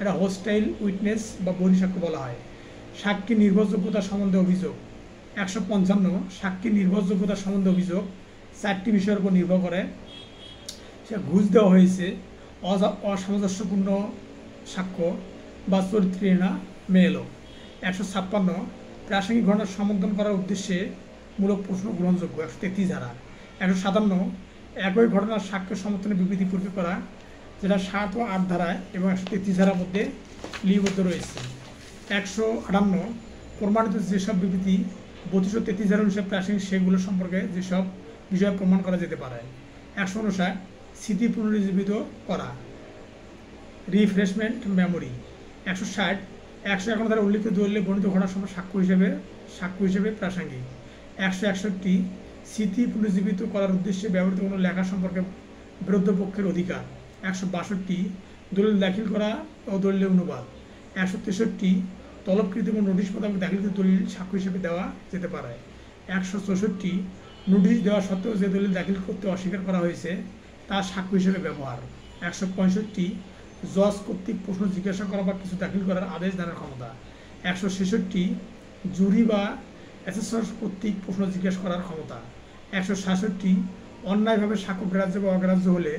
এটা হোস্টাইল উইটনেস বা বৈরী সাক্ষ্য বলা হয়। সাক্ষীর নির্ভরযোগ্যতা সম্বন্ধে অভিযোগ। 155 সাক্ষীর নির্ভরযোগ্যতা সম্বন্ধে অভিযোগ 4টি বিষয়ের উপর নির্ভর করে। সে ঘুষ দেওয়া হয়েছে, অসামঞ্জস্যপূর্ণ সাক্ষ্য বা চরিত্রহীনা মেয়ে এলো। 156 প্রাসঙ্গিক ঘটনার সমর্থন করার উদ্দেশ্যে মূলক প্রশ্ন গ্রহণযোগ্য। 133 ধারা। 157 একই ঘটনার সাক্ষ্য সমর্থনে বিবৃতি পরীক্ষা করা, যেটা 7 ও 8 ধারায় এবং 133 ধারার মধ্যে লিপিবদ্ধ রয়েছে। 158 প্রমাণিত যেসব বিবৃতি 32 ও 33 ধারা অনুসারে প্রাসঙ্গিক সেগুলো সম্পর্কে যেসব বিষয় প্রমাণ করা যেতে পারে। 159 স্মৃতি পুনরুজ্জীবিত করা, রিফ্রেশমেন্ট মেমোরি। 160 151 ধারা উল্লিখিত দলিলে বর্ণিত ঘটনার সময় সাক্ষ্য হিসেবে প্রাসঙ্গিক। 161 স্মৃতি পুনরুজ্জীবিত করার উদ্দেশ্যে ব্যবহৃত কোনো লেখা সম্পর্কে বিরুদ্ধ পক্ষের অধিকার। 162 দলিল দাখিল করা ও দলিলের অনুবাদ। 163 তলবকৃত এবং নোটিশ মোতাবেক দাখিলকৃত দলিল সাক্ষ্য হিসেবে দেওয়া যেতে পারে। 164 নোটিশ দেওয়া সত্ত্বেও যে দলিল দাখিল করতে অস্বীকার করা হয়েছে তা সাক্ষ্য হিসেবে ব্যবহার। 165 জজ কর্তৃক প্রশ্ন জিজ্ঞাসা করা বা কিছু দাখিল করার আদেশ দানের ক্ষমতা। 166 জুরি বা অ্যাসেসর কর্তৃক প্রশ্ন জিজ্ঞাসা করার ক্ষমতা। 167 অন্যায়ভাবে সাক্ষ্য গ্রাহ্য বা অগ্রাহ্য হলে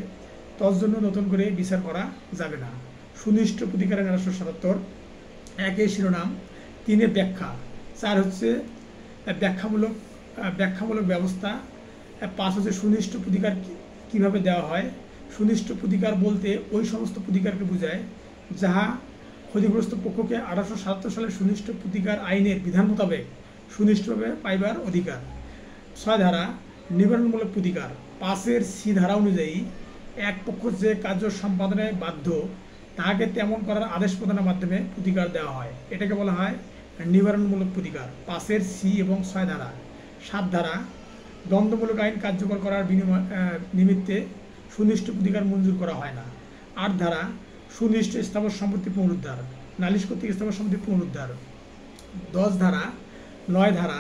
তজ্জন্য নতুন করে বিচার করা যাবে না। সুনিষ্ঠ প্রতিকারের 177 1 শিরোনাম, 3 ব্যাখ্যা, 4 হচ্ছে ব্যাখ্যামূলক ব্যবস্থা, 5 হচ্ছে সুনিষ্ঠ প্রতিকার কীভাবে দেওয়া হয়। সুনিষ্ঠ প্রতিকার বলতে ওই সমস্ত প্রতিকারকে বোঝায় যাহা ক্ষতিগ্রস্ত পক্ষকে 1877 সালের সুনিষ্ঠ প্রতিকার আইনের বিধান মোতাবেক সুনিষ্ঠভাবে পাইবার অধিকার। 6 ধারা নিবারণমূলক প্রতিকার। 5 সি ধারা অনুযায়ী এক পক্ষ যে কার্য সম্পাদনে বাধ্য তাহাকে তেমন করার আদেশ প্রদানের মাধ্যমে প্রতিকার দেওয়া হয়, এটাকে বলা হয় নিবারণমূলক প্রতিকার। 5 সি এবং 6 ধারা। 7 ধারা দ্বন্দ্বমূলক আইন কার্যকর করার নিমিত্তে সুনিষ্ঠ প্রতিকার মঞ্জুর করা হয় না। 8 ধারা সুনিষ্ঠ স্থাবর সম্পত্তি পুনরুদ্ধার, নালিশ কর্তৃক স্থাবর সম্পত্তি পুনরুদ্ধার। 10 ধারা 9 ধারা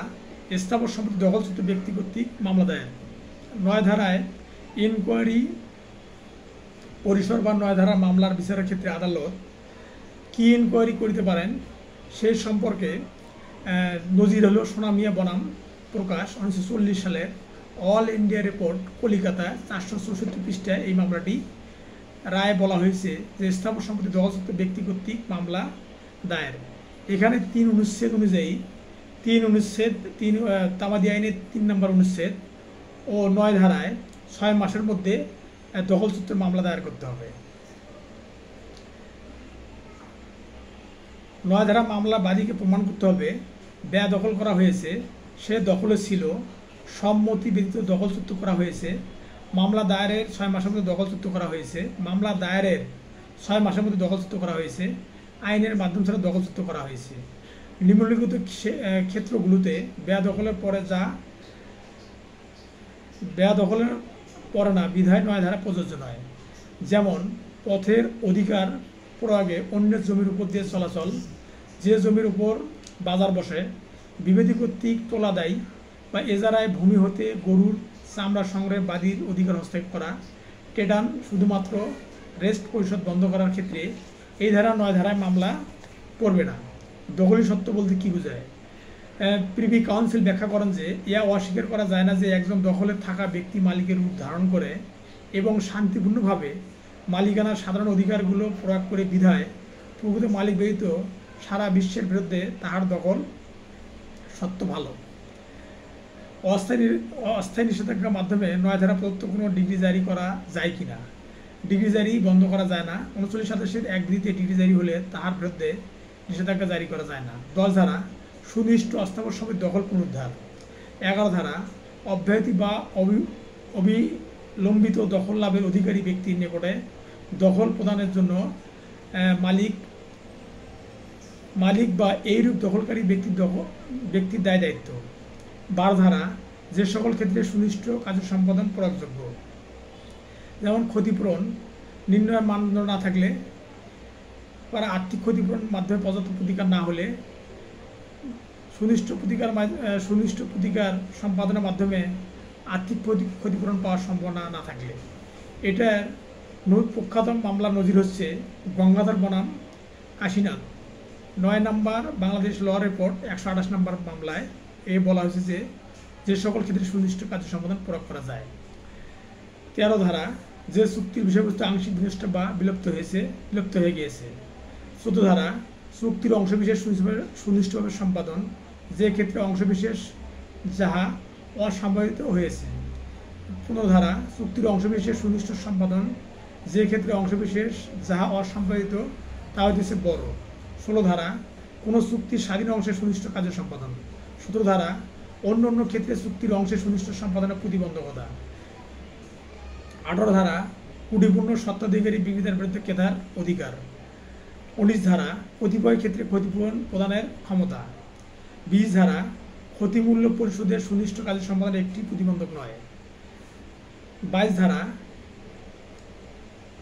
স্থাবর সম্পত্তি দখলচ্যুত ব্যক্তি কর্তৃক মামলা দায়ের। 9 ধারায় ইনকোয়ারি পরিসর বা 9 ধারা মামলার বিচারের ক্ষেত্রে আদালত কি ইনকোয়ারি করিতে পারেন সেই সম্পর্কে নজির হল সোনামিয়া বনাম প্রকাশ 1940 সালের অল ইন্ডিয়া রিপোর্ট কলিকাতা 464 পৃষ্ঠায় এই মামলাটি রায় বলা হয়েছে যে স্থাবর সম্পত্তি দখলচ্যুত ব্যক্তি কর্তৃক মামলা দায়ের। এখানে 3 অনুচ্ছেদ অনুযায়ী 3 তামাদি আইনের 3 নম্বর অনুচ্ছেদ ও 9 ধারায় 6 মাসের মধ্যে দখলচ্যুতের মামলা দায়ের করতে হবে। 9 ধারা মামলা বাদীকে প্রমাণ করতে হবে বেদখল করা হয়েছে, সে দখলে ছিল, সম্মতি ব্যতীত দখলচ্যুত করা হয়েছে, মামলা দায়েরের 6 মাসের মধ্যে দখলচ্যুত করা হয়েছে, মামলা দায়েরের 6 মাসের মধ্যে দখলচ্যুত করা হয়েছে, আইনের মাধ্যম ছাড়া দখলচ্যুত করা হয়েছে। নিম্নলিখিত ক্ষেত্রগুলোতে বেদখলের পরে না বিধায় 9 ধারা প্রযোজ্য নয়। যেমন পথের অধিকার প্রয়োগে অন্যের জমির উপর দিয়ে চলাচল, যে জমির উপর বাজার বসে, বিবাদী কর্তৃক তোলা দেয় বা এজারায় ভূমি হতে গরুর চামড়া সংগ্রহে বাদীর অধিকার হস্তক্ষেপ করা, টেডান শুধুমাত্র রেস্ট পরিশোধ বন্ধ করার ক্ষেত্রে এই ধারা 9 ধারায় মামলা পড়বে না। দখলি সত্য বলতে কী বোঝায়? প্রিভি কাউন্সিল ব্যাখ্যা করেন যে ইয়া অস্বীকার করা যায় না যে একজন দখলে থাকা ব্যক্তি মালিকের রূপ ধারণ করে এবং শান্তিপূর্ণভাবে মালিকানার সাধারণ অধিকারগুলো প্রয়োগ করে বিধায় প্রকৃত মালিক ব্যতীত সারা বিশ্বের বিরুদ্ধে তাহার দখল সত্য ভালো। অস্থায়ী নিষেধাজ্ঞার মাধ্যমে 9 ধারা প্রদত্ত কোনো ডিগ্রি জারি করা যায় কিনা? ডিগ্রি জারি বন্ধ করা যায় না। 39 সদস্যের এক বিধিতে ডিগ্রি জারি হলে তাহার বিরুদ্ধে নিষেধাজ্ঞা জারি করা যায় না। 10 ধারা সুনিষ্ঠ অস্থাবর সম্পত্তি দখল পুনরুদ্ধার। 11 ধারা অব্যাহতি বা অবিলম্বিত দখল লাভের অধিকারী ব্যক্তির নিকটে দখল প্রদানের জন্য মালিক বা এইরূপ দখলকারী ব্যক্তির দায় দায়িত্ব। 12 ধারা যে সকল ক্ষেত্রে সুনিষ্ঠ কার্য সম্পাদন প্রয়োগযোগ্য, যেমন ক্ষতিপূরণ নির্ণয়ের মানদণ্ড না থাকলে বা আর্থিক ক্ষতিপূরণ মাধ্যমে পর্যাপ্ত প্রতিকার না হলে, সুনিষ্ঠ প্রতিকার সম্পাদনের মাধ্যমে আর্থিক ক্ষতিপূরণ পাওয়ার সম্ভাবনা না থাকলে। এটার প্রখ্যাত মামলার নজির হচ্ছে গঙ্গাধর বনাম কাশীনাথ। 9 নম্বর বাংলাদেশ ল রিপোর্ট 128 নম্বর মামলায় বলা হয়েছে যে সকল ক্ষেত্রে সুনিষ্ঠ কার্য সম্পাদন প্রয়োগ করা যায়। 13 ধারা যে চুক্তির বিষয়বস্তু আংশিক বিনষ্ট বা বিলুপ্ত হয়ে গিয়েছে। 14 ধারা চুক্তির অংশবিশেষ সুনিষ্ঠভাবে সম্পাদন, যে ক্ষেত্রে অংশবিশেষ যাহা অসম্পাদিত হয়েছে। 15 ধারা চুক্তির অংশবিশেষ সুনিষ্ঠ সম্পাদন, যে ক্ষেত্রে অংশবিশেষ যাহা অসম্পাদিত তা হইতেছে বড়। 16 ধারা কোনো চুক্তির স্বাধীন অংশে সুনিষ্ঠ কাজের সম্পাদন। 17 ধারা অন্য অন্য ক্ষেত্রে চুক্তির অংশে সুনিষ্ঠ সম্পাদনের প্রতিবন্ধকতা। 18 ধারা কুটিপূর্ণ স্বত্বাধিকারী বিক্রেতার বিরুদ্ধে ক্রেতার অধিকার। 19 ধারা কতিপয় ক্ষেত্রে ক্ষতিপূরণ প্রদানের ক্ষমতা। 20 ধারা ক্ষতিমূল্য পরিশোধের সুনিষ্ঠ কাজের সম্পাদনের একটি প্রতিবন্ধক নয়। 22 ধারা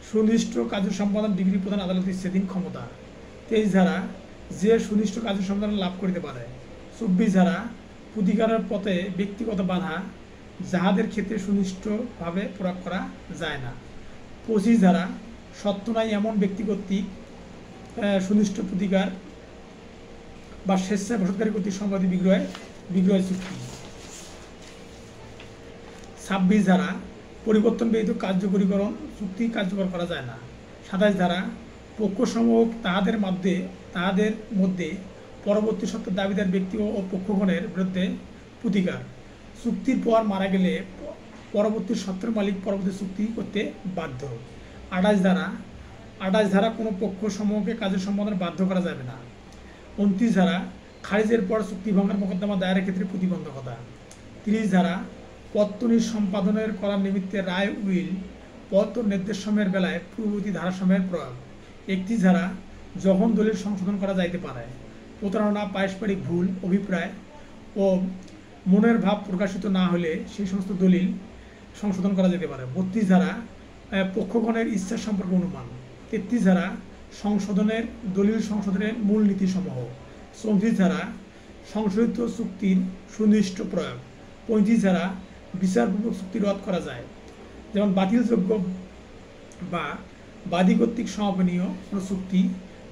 সুনিষ্ঠ কার্য সম্পাদন ডিগ্রি প্রদান আদালতের ইচ্ছাধীন ক্ষমতা। 23 ধারা যে সুনিষ্ঠ কার্য সম্পাদন লাভ করিতে পারে। 24 ধারা প্রতিকারের পথে ব্যক্তিগত বাধা যাহাদের ক্ষেত্রে সুনিষ্ঠভাবে প্রয়োগ করা যায় না। 25 ধারা সত্য নাই এমন ব্যক্তি কর্তৃক সুনিষ্ঠ প্রতিকার বা স্বেচ্ছায় বসতকারী কর্তৃক সম্পাদিত বিগ্রহ চুক্তি। 26 ধারা পরিবর্তন ব্যতীত কার্যকরীকরণ চুক্তি কার্যকর করা যায় না। 27 ধারা পক্ষসমূহ তাহাদের মধ্যে পরবর্তী সত্ত্বের দাবিদার ব্যক্তি ও পক্ষগণের বিরুদ্ধে প্রতিকার। চুক্তির পর মারা গেলে পরবর্তী সত্ত্বের মালিক পরবর্তী চুক্তি করতে বাধ্য। 28 ধারা কোনো পক্ষ সমূহকে কাজের সম্পাদনে বাধ্য করা যাবে না। 29 ধারা খারিজের পর চুক্তি ভঙ্গের মোকদ্দমা দায়েরের ক্ষেত্রে প্রতিবন্ধকতা। 30 ধারা পত্তনি সম্পাদনের করার নিমিত্তে রায় উইল পত্র নির্দেশ সময়ের বেলায় পূর্ববর্তী ধারাসমূহের প্রয়োগ। 31 ধারা যখন দলিল সংশোধন করা যাইতে পারে, প্রতারণা, পারস্পরিক ভুল অভিপ্রায় ও মনের ভাব প্রকাশিত না হলে সেই সমস্ত দলিল সংশোধন করা যেতে পারে। 32 ধারা পক্ষগণের ইচ্ছা সম্পর্কে অনুমান। 33 ধারা দলিল সংশোধনের মূল নীতিসমূহ। 34 ধারা সংশোধিত চুক্তির সুনিষ্ঠ প্রয়োগ। 35 ধারা বিচারপূর্বক চুক্তি রদ করা যায়, যেমন বাতিলযোগ্য বা বাদী কর্তৃক সমাপনীয় কোনো চুক্তি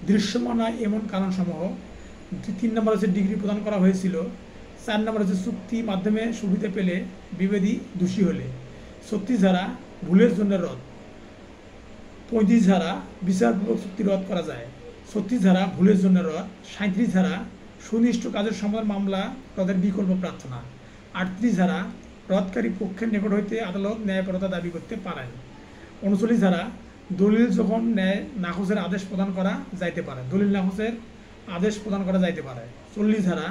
দৃশ্যমান নয় এমন কারণসমূহ। 3 নম্বর হচ্ছে ডিগ্রি প্রদান করা হয়েছিল। 4 নম্বর হচ্ছে চুক্তি মাধ্যমে সুবিধা পেলে বিবাদী দোষী হলে। 36 ধারা ভুলের জন্য রদ। 35 ধারা বিচারপূর্বক চুক্তি রদ করা যায়। 36 ধারা ভুলের জন্য রদ। 37 ধারা সুনিষ্ঠ কাজের সমাধান মামলা রদের বিকল্প প্রার্থনা। 38 ধারা রদকারী পক্ষের নিকট হইতে আদালত ন্যায়পরতা দাবি করতে পারেন। 39 ধারা দলিল যখন ন্যায় নাকচের আদেশ প্রদান করা যাইতে পারে, দলিল নাকচের আদেশ প্রদান করা যাইতে পারে। 40 ধারা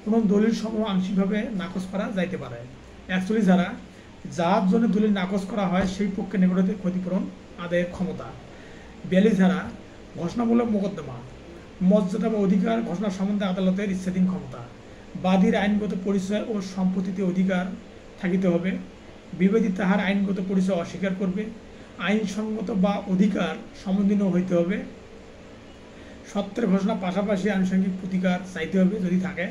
কোনো দলিল সমূহ আংশিকভাবে নাকচ করা যাইতে পারে। 41 ধারা যার জন্য দলিল নাকচ করা হয় সেই পক্ষের নিকট হইতে ক্ষতিপূরণ আদায়ের ক্ষমতা। 42 ধারা ঘোষণামূলক মোকদ্দমা মর্যাদা বা অধিকার ঘোষণা সম্বন্ধে আদালতের ইচ্ছাধীন ক্ষমতা। বাদীর আইনগত পরিচয় ও সম্পত্তিতে অধিকার থাকিতে হবে, বিবাদী তাহার আইনগত পরিচয় অস্বীকার করবে, আইনসঙ্গত বা অধিকার সম্বন্ধীয় হইতে হবে, সত্যের ঘোষণা পাশাপাশি আনুষঙ্গিক প্রতিকার চাইতে হবে যদি থাকে,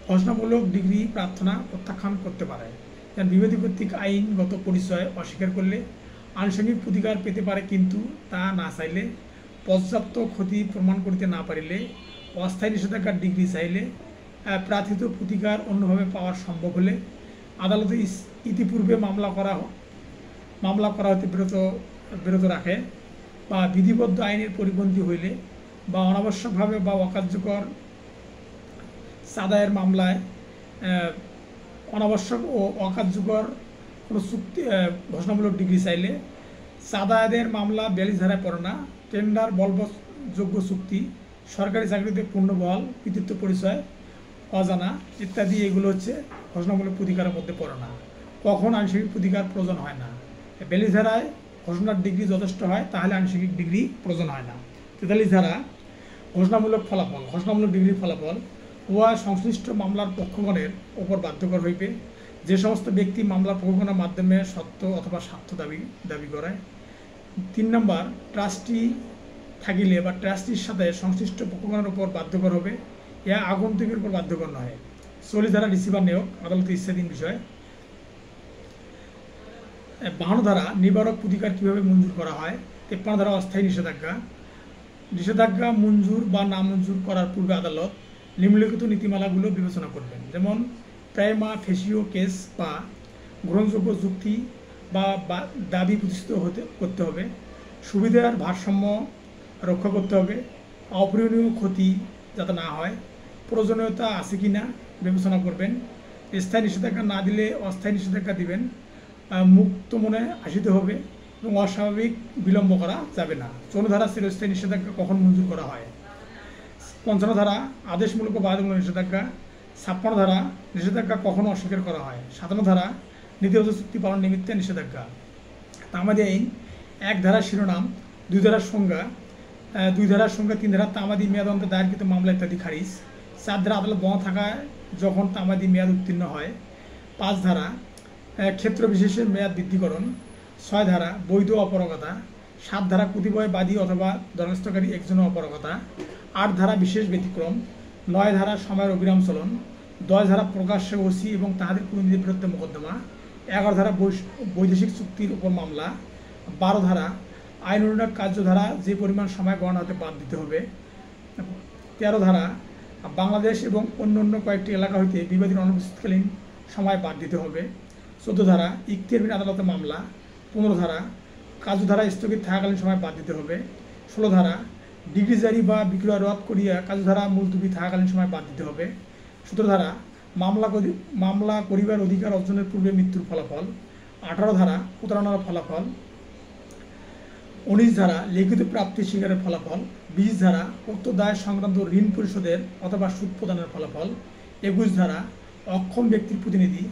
ঘোষণামূলক ডিগ্রি প্রার্থনা প্রত্যাখ্যান করতে পারে। যেন বিবাদী কর্তৃক আইনগত পরিচয় অস্বীকার করলে আনুষঙ্গিক প্রতিকার পেতে পারে, কিন্তু তা না চাইলে, পর্যাপ্ত ক্ষতি প্রমাণ করিতে না পারিলে, অস্থায়ী নিষেধাজ্ঞার ডিগ্রি চাইলে, প্রার্থিত প্রতিকার অন্যভাবে পাওয়া সম্ভব হলে, আদালতে ইতিপূর্বে মামলা করা হতে বিরত রাখে, বা বিধিবদ্ধ আইনের পরিপন্থী হইলে, বা অনাবশ্যকভাবে বা অকার্যকর চাঁদায়ের মামলায় অনাবশ্যক ও অকার্যকর কোনো চুক্তি ঘোষণামূলক ডিগ্রি চাইলে, চাঁদায়ের মামলা 42 ধারায় পড়ে না, টেন্ডার বলবৎযোগ্য চুক্তি, সরকারি চাকরিতে পূর্ণবহাল কৃতিত্ব পরিচয় অজানা ইত্যাদি, এগুলো হচ্ছে ঘোষণামূলক প্রতিকারের মধ্যে পড়ে না। কখন আংশিক প্রতিকার প্রয়োজন হয় না? 42 ধারায় ঘোষণার ডিগ্রি যথেষ্ট হয়, তাহলে আংশিক ডিগ্রি প্রয়োজন হয় না। 43 ধারা ঘোষণামূলক ডিগ্রির ফলাফল উহা সংশ্লিষ্ট মামলার পক্ষগণের ওপর বাধ্যকর হইবে। যে সমস্ত ব্যক্তি মামলার পক্ষগণের মাধ্যমে সত্য অথবা স্বার্থ দাবি করে। 3 নম্বর ট্রাস্টি থাকিলে বা ট্রাস্টির সাথে সংশ্লিষ্ট পক্ষগণের উপর বাধ্যকর হবে, ইহা আগন্তুকের উপর বাধ্যকর নয়। 40 ধারা রিসিভার নিয়োগ আদালতের ইচ্ছাধীন বিষয়। 52 ধারা নিবারক প্রতিকার কিভাবে মঞ্জুর করা হয়। 53 ধারা অস্থায়ী নিষেধাজ্ঞা মঞ্জুর বা নামঞ্জুর করার পূর্বে আদালত নিম্নলিখিত নীতিমালাগুলো বিবেচনা করবেন, যেমন প্রাইমা ফেসিও কেস বা গ্রহণযোগ্য যুক্তি বা দাবি প্রতিষ্ঠিত করতে হবে, সুবিধার ভারসাম্য রক্ষা করতে হবে, অপরিণীয় ক্ষতি যাতে না হয়, প্রয়োজনীয়তা আছে কি না বিবেচনা করবেন, স্থায়ী নিষেধাজ্ঞা না দিলে অস্থায়ী নিষেধাজ্ঞা দিবেন, মুক্ত মনে আসিতে হবে এবং অস্বাভাবিক বিলম্ব করা যাবে না। 54 ধারা চিরস্থায়ী নিষেধাজ্ঞা কখন মঞ্জুর করা হয়? 55 ধারা আদেশমূলক ও বাধ্যতামূলক নিষেধাজ্ঞা। 56 ধারা নিষেধাজ্ঞা কখনো অস্বীকার করা হয়। 57 ধারা নীতিগত চুক্তি পালন নিমিত্তে নিষেধাজ্ঞা। তামাদি আইন 1 ধারার শিরোনাম, 2 ধারার সংজ্ঞা, 2 ধারার সংজ্ঞা, 3 ধারা তামাদি মেয়াদ অন্তে দায়েরকৃত মামলা ইত্যাদি খারিজ। 4 ধারা আদালত বন্ধ থাকায় যখন তামাদি মেয়াদ উত্তীর্ণ হয়। 5 ধারা ক্ষেত্র বিশেষের মেয়াদ বৃদ্ধিকরণ। 6 ধারা বৈধ অপারগতা। 7 ধারা কতিপয় বাদী অথবা দরখাস্তকারী একজনের অপারগতা। 8 ধারা বিশেষ ব্যতিক্রম। 9 ধারা সময়ের অবিরাম চলন। 10 ধারা প্রকাশ্যে ওসি এবং তাহাদের প্রতিনিধির বিরুদ্ধে মোকদ্দমা। 11 ধারা বৈদেশিক চুক্তির উপর মামলা। 12 ধারা আইন অনুযায়ী কার্যধারা যে পরিমাণ সময় গণনা হতে বাদ দিতে হবে। 13 ধারা বাংলাদেশ এবং অন্য কয়েকটি এলাকা হইতে বিবাদীর অনুপস্থিতকালীন সময় বাদ দিতে হবে। 14 ধারা ইখতিয়ারবিহীন আদালতে মামলা। 15 ধারা কার্যধারা স্থগিত থাকাকালীন সময় বাদ দিতে হবে। 16 ধারা ডিগ্রি জারি বা বিক্রয় রদ করিয়া কার্যধারা মুলতবি থাকাকালীন সময় বাদ দিতে হবে। 17 ধারা মামলা করিবার অধিকার অর্জনের পূর্বে মৃত্যুর ফলাফল। 18 ধারা প্রতারণার ফলাফল। 19 ধারা লিখিত প্রাপ্তি স্বীকারের ফলাফল। 20 ধারা উত্তরদায় সংক্রান্ত ঋণ পরিশোধের অথবা সুদ প্রদানের ফলাফল। 21 ধারা অক্ষম ব্যক্তির প্রতিনিধি।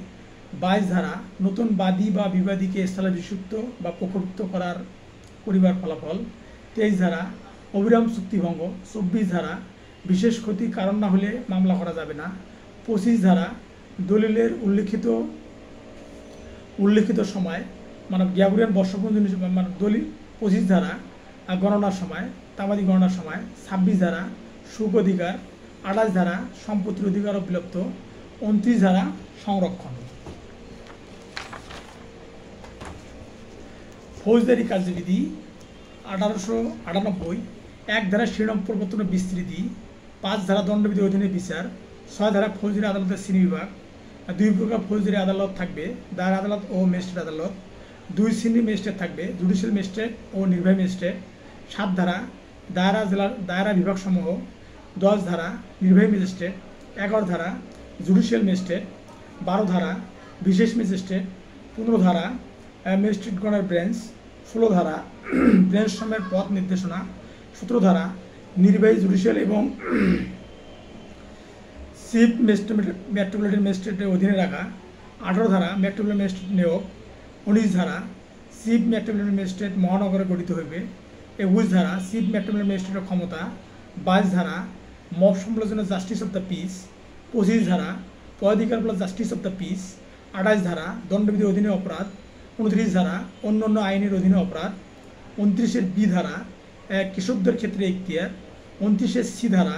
22 ধারা নতুন বাদী বা বিবাদীকে স্থলাভিষিক্ত বা পক্ষভুক্ত করিবার ফলাফল। 23 ধারা অবিরাম চুক্তিভঙ্গ। 24 ধারা বিশেষ ক্ষতি কারণ না হলে মামলা করা যাবে না। 25 ধারা দলিলের উল্লিখিত সময় মানে গ্যাবুরিয়ান বর্ষপঞ্জি মানে দলিল। 25 ধারা গণনার সময়, তামাদি গণনার সময়। 26 ধারা সুখ অধিকার। 28 ধারা সম্পত্তির অধিকার ও বিলুপ্ত। 29 ধারা সংরক্ষণ। ফৌজদারি কার্যবিধি 1898। 1 ধারা শিরোনাম প্রবর্তন বিস্তৃতি। 5 ধারা দণ্ডবিধির অধীনে বিচার। 6 ধারা ফৌজদারি আদালতের শ্রেণীবিভাগ। 2 প্রকার ফৌজদারি আদালত থাকবে, দায়ের আদালত ও ম্যাজিস্ট্রেট আদালত। 2 শ্রেণীর ম্যাজিস্ট্রেট থাকবে, জুডিশিয়াল ম্যাজিস্ট্রেট ও নির্বাহী ম্যাজিস্ট্রেট। 7 ধারা দায়রা বিভাগসমূহ। 10 ধারা নির্বাহী ম্যাজিস্ট্রেট। 11 ধারা জুডিশিয়াল ম্যাজিস্ট্রেট। 12 ধারা বিশেষ ম্যাজিস্ট্রেট। 15 ধারা ম্যাজিস্ট্রেটগণের বেঞ্চ। 16 ধারা বেঞ্চ সময়ের পথ নির্দেশনা। 17 ধারা নির্বাহী জুডিশিয়াল এবং চিফ মেট্রোপলিটন ম্যাজিস্ট্রেটের অধীনে রাখা। 18 ধারা মেট্রোপলিটন ম্যাজিস্ট্রেট নিয়োগ। 19 ধারা চিফ মেট্রোপলিটন ম্যাজিস্ট্রেট মহানগরে গঠিত হইবে। 21 ধারা চিফ মেট্রোপলিটন ম্যাজিস্ট্রেটের ক্ষমতা। 22 ধারা মব সমালোচনা জাস্টিস অব দ্য পিস। 25 ধারা পদাধিকার plus justice of the peace. 28 ধারা দণ্ডবিধির অধীনে অপরাধ। 29 ধারা অন্যান্য আইনের অধীনে অপরাধ। 29 বি ধারা কৃষকদের ক্ষেত্রে এখতিয়ার। 29 সি ধারা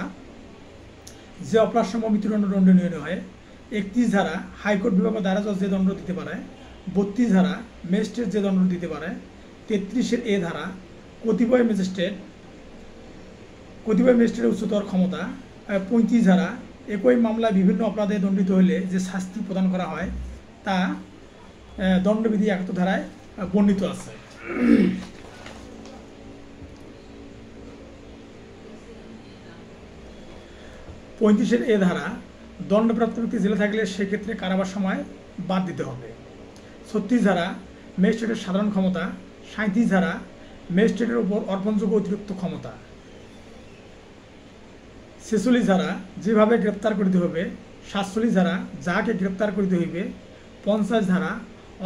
যে অপরাধসমূহ মৃত্যুদণ্ড দণ্ডনীয় হয়। 31 ধারা হাইকোর্ট বিভাগ বা দায়রা জজ যে দণ্ড দিতে পারে। 32 ধারা ম্যাজিস্ট্রেট যে দণ্ড দিতে পারে। 33 এ ধারা কতিপয় ম্যাজিস্ট্রেটের উচ্চতর ক্ষমতা। 35 ধারা একই মামলায় বিভিন্ন অপরাধে দণ্ডিত হলে যে শাস্তি প্রদান করা হয় তা দণ্ডবিধি 71 ধারায় বর্ণিত আছে। এ ধারা দণ্ডপ্রাপ্ত ব্যক্তি জেলে থাকলে সেক্ষেত্রে কারাবাস সময় বাদ দিতে হবে। 36 ধারা ম্যাজিস্ট্রেটের সাধারণ ক্ষমতা। 37 ধারা ম্যাজিস্ট্রেটের উপর অর্পণযোগ্য অতিরিক্ত ক্ষমতা। 46 ধারা যেভাবে গ্রেপ্তার করিতে হবে। 47 ধারা যাকে গ্রেপ্তার করিতে হইবে। 50 ধারা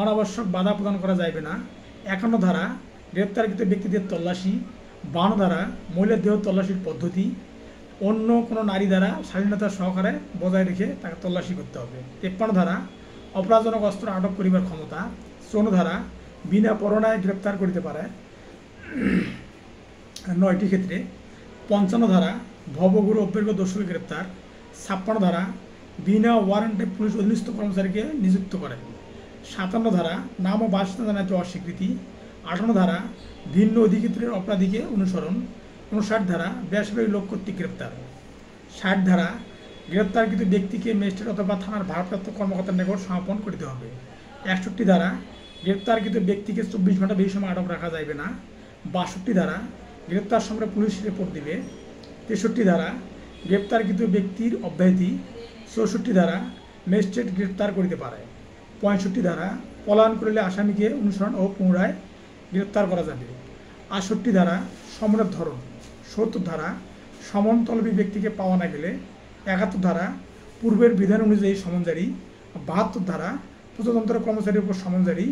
অনাবশ্যক বাধা প্রদান করা যাইবে না। 51 ধারা গ্রেপ্তারকৃত ব্যক্তিদের তল্লাশি। 52 ধারা মহিলার দেহ তল্লাশির পদ্ধতি। অন্য কোনো নারী দ্বারা স্বাধীনতা সহকারে বজায় রেখে তাকে তল্লাশি করতে হবে। 53 ধারা অপরাধজনক অস্ত্র আটক করিবার ক্ষমতা। 54 ধারা বিনা পরোয়ানায় গ্রেপ্তার করিতে পারে 9টি ক্ষেত্রে। 55 ধারা ভবগুরু অভ্যর্গ দোষীকে গ্রেপ্তার। 56 ধারা বিনা ওয়ারেন্টে পুলিশ অধীনস্থ কর্মচারীকে নিযুক্ত করে। 57 ধারা নাম ও বাসস্থান জানাইতে অস্বীকৃতি। 58 ধারা ভিন্ন অধিক্ষেত্রের অপরাধীকে অনুসরণ। 59 ধারা বেসরকারি লোক কর্তৃক গ্রেপ্তার। 60 ধারা গ্রেপ্তারকৃত ব্যক্তিকে ম্যাজিস্ট্রেট অথবা থানার ভারপ্রাপ্ত কর্মকর্তার নিকট সমর্পণ করিতে হবে। 61 ধারা গ্রেপ্তারকৃত ব্যক্তিকে 24 ঘন্টা বেশি সময় আটক রাখা যাবে না। 62 ধারা, গ্রেপ্তার সম্পর্কে পুলিশ রিপোর্ট দিবে। 63 ধারা, গ্রেপ্তারকৃত ব্যক্তির অব্যাহতি। 64 ধারা, ম্যাজিস্ট্রেট গ্রেপ্তার করিতে পারে। 65 ধারা, পলায়ন করিলে আসামিকে অনুসরণ ও পুনরায় গ্রেপ্তার করা যাবে। 68 ধারা, সমনের ধরন। 70 ধারা, সমন তলবী ব্যক্তিকে পাওয়া না গেলে। 71 ধারা, পূর্বের বিধান অনুযায়ী সমন জারি। 72 ধারা, প্রজাতন্ত্র কর্মচারীর উপর সমন জারি।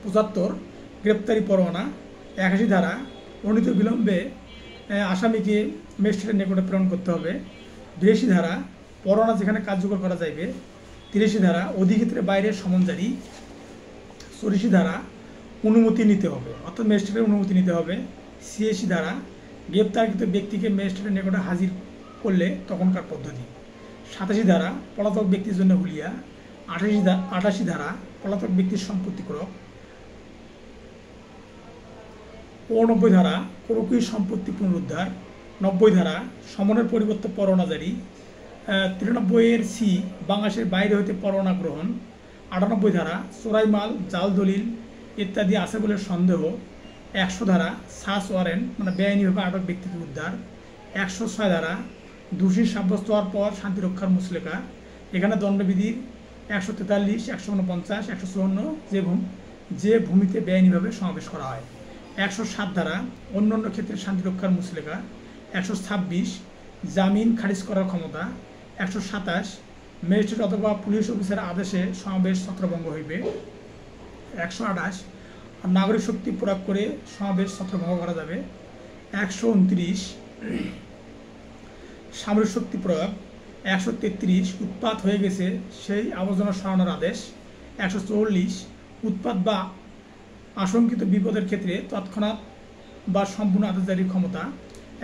75, গ্রেপ্তারি পরোয়ানা। 81 ধারা, অনিত বিলম্বে আসামিকে ম্যাজিস্ট্রেটের নিকটে প্রেরণ করতে হবে। 82 ধারা, পরোয়ানা যেখানে কার্যকর করা যাইবে। 83 ধারা, অধিক্ষেত্রের বাইরে সমন জারি। 84 ধারা, অনুমতি নিতে হবে, অর্থাৎ ম্যাজিস্ট্রেটের অনুমতি নিতে হবে। 86 ধারা, গ্রেপ্তারকৃত ব্যক্তিকে ম্যাজিস্ট্রেটের নিকটে হাজির করলে তখনকার পদ্ধতি। 87 ধারা, পলাতক ব্যক্তির জন্য হুলিয়া। 88 ধারা, পলাতক ব্যক্তির সম্পত্তি ক্রয়। 89 ধারা, ক্রয়কৃত সম্পত্তি পুনরুদ্ধার। 90 ধারা, সমনের পরিবর্তে পরোয়ানা জারি। 93 সি, বাংলাদেশের বাইরে হইতে পরোয়ানা গ্রহণ। 98 ধারা, চোরাই মাল, জাল দলিল ইত্যাদি আছে বলে সন্দেহ। 100 ধারা, সার্চ ওয়ারেন্ট মানে বেআইনিভাবে আটক ব্যক্তিকে উদ্ধার। 106 ধারা, দোষী সাব্যস্ত হওয়ার পর শান্তিরক্ষার মুচলেকা। এখানে দণ্ডবিধির 143, 149, 154 যে ভূমিতে বেআইনিভাবে সমাবেশ করা হয়। 107 ধারা, অন্যান্য ক্ষেত্রে শান্তিরক্ষার মুচলেকা। 126, জামিন খারিজ করার ক্ষমতা। 127, ম্যাজিস্ট্রেট অথবা পুলিশ অফিসারের আদেশে সমাবেশ ছত্রভঙ্গ হইবে। 128, নাগরিক শক্তি প্রয়োগ করে সমাবেশ ছত্রভঙ্গ করা যাবে। 129, সামরিক শক্তি প্রয়োগ। 133, উৎপাত হয়ে গেছে সেই আবর্জনা সরানোর আদেশ। 144, উৎপাত বা আশঙ্কিত বিপদের ক্ষেত্রে তৎক্ষণাৎ বা সম্পূর্ণ আদেশ জারির ক্ষমতা।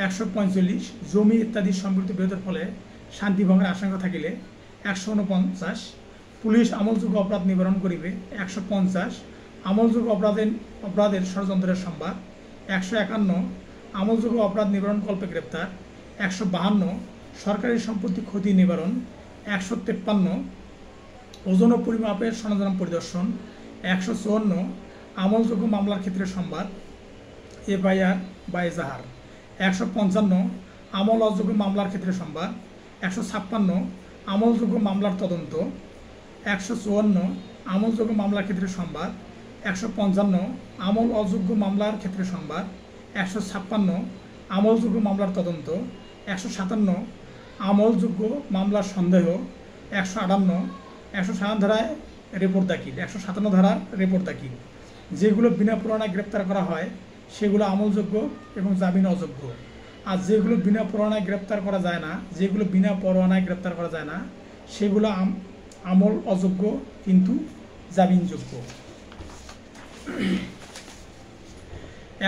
145, জমি ইত্যাদি সম্পর্কিত বিরোধের ফলে শান্তি ভঙ্গের আশঙ্কা থাকিলে। 149, পুলিশ আমলযোগ্য অপরাধ নিবারণ করিবে। 150, আমলযোগ্য অপরাধের ষড়যন্ত্রের সংবাদ। 151, আমলযোগ্য অপরাধ নিবারণ কল্পে গ্রেপ্তার। 152, সরকারি সম্পত্তি ক্ষতি নিবারণ। 153, ওজন ও পরিমাপের সরঞ্জাম পরিদর্শন। 154, আমলযোগ্য মামলার ক্ষেত্রে সংবাদ, এফআইআর বা এজাহার। 155, আমল অযোগ্য মামলার ক্ষেত্রে সংবাদ। 156, আমলযোগ্য মামলার তদন্ত। 154, আমলযোগ্য মামলার ক্ষেত্রে সংবাদ। 155, আমল অযোগ্য মামলার ক্ষেত্রে সংবাদ। 156, আমলযোগ্য মামলার তদন্ত। 157, আমলযোগ্য মামলার সন্দেহ। 158 ধারায় রিপোর্ট দাখিল। 157 ধারার রিপোর্ট দাখিল। যেগুলো বিনা পরোয়ানায় গ্রেপ্তার করা হয় সেগুলো আমলযোগ্য এবং জামিন অযোগ্য। আর যেগুলো বিনা পরোয়ানায় গ্রেপ্তার করা যায় না, সেগুলো আমল অযোগ্য কিন্তু জামিনযোগ্য।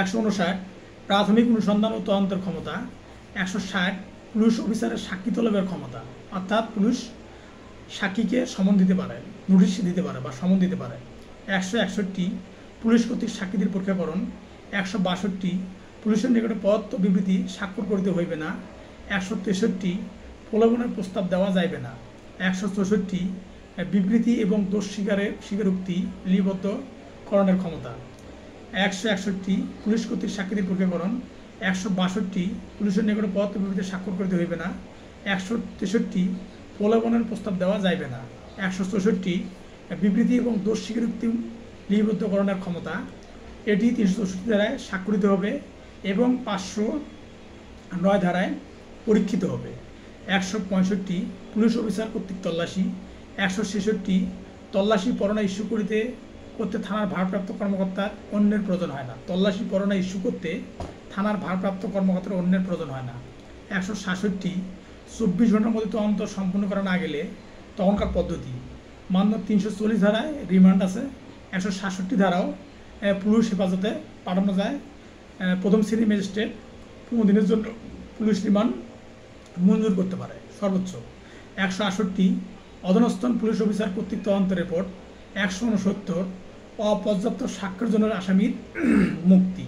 159, প্রাথমিক অনুসন্ধান ও তদন্তের ক্ষমতা। 160, পুলিশ অফিসারের সাক্ষী তলবের ক্ষমতা, অর্থাৎ পুলিশ সাক্ষীকে সমন দিতে পারে, নোটিশ দিতে পারে বা সমন দিতে পারে। 161, পুলিশ কর্তৃক সাক্ষীদের পরীক্ষাকরণ। 162, পুলিশের নিকটে প্রদত্ত বিবৃতি স্বাক্ষর করিতে হইবে না। 163, প্রলোভনের প্রস্তাব দেওয়া যাইবে না। 164, বিবৃতি এবং দোষ স্বীকারোক্তি লিপিবদ্ধকরণের ক্ষমতা। 161, পুলিশ কর্তৃক সাক্ষীদের পরীক্ষাকরণ। 162, পুলিশের নিকটে প্রদত্ত বিবৃতি স্বাক্ষর করিতে হইবে না। 163, প্রলোভনের প্রস্তাব দেওয়া যাইবে না। 164, বিবৃতি এবং দোষ স্বীকারোক্তি লিপিবদ্ধকরণের ক্ষমতা। এটি 364 ধারায় স্বাক্ষরিত হবে এবং 509 ধারায় পরীক্ষিত হবে। 165, পুলিশ অফিসার কর্তৃক তল্লাশি। 166, তল্লাশি পরোয়ানা ইস্যু করতে থানার ভারপ্রাপ্ত কর্মকর্তার অন্যের প্রয়োজন হয় না। তল্লাশি পরোয়ানা ইস্যু করতে থানার ভারপ্রাপ্ত কর্মকর্তার অন্যের প্রয়োজন হয় না। 167, 24 ঘন্টার মধ্যে তদন্ত সম্পূর্ণ করা না গেলে তখনকার পদ্ধতি। মান্য 340 ধারায় রিমান্ড আছে। 167 ধারাও পুলিশ হেফাজতে পাঠানো যায়। প্রথম শ্রেণী ম্যাজিস্ট্রেট 15 দিনের জন্য পুলিশ রিমান্ড মঞ্জুর করতে পারে সর্বোচ্চ। 168, অধস্তন পুলিশ অফিসার কর্তৃক তদন্ত রিপোর্ট। 169, অপর্যাপ্ত সাক্ষ্যের জন্য আসামির মুক্তি।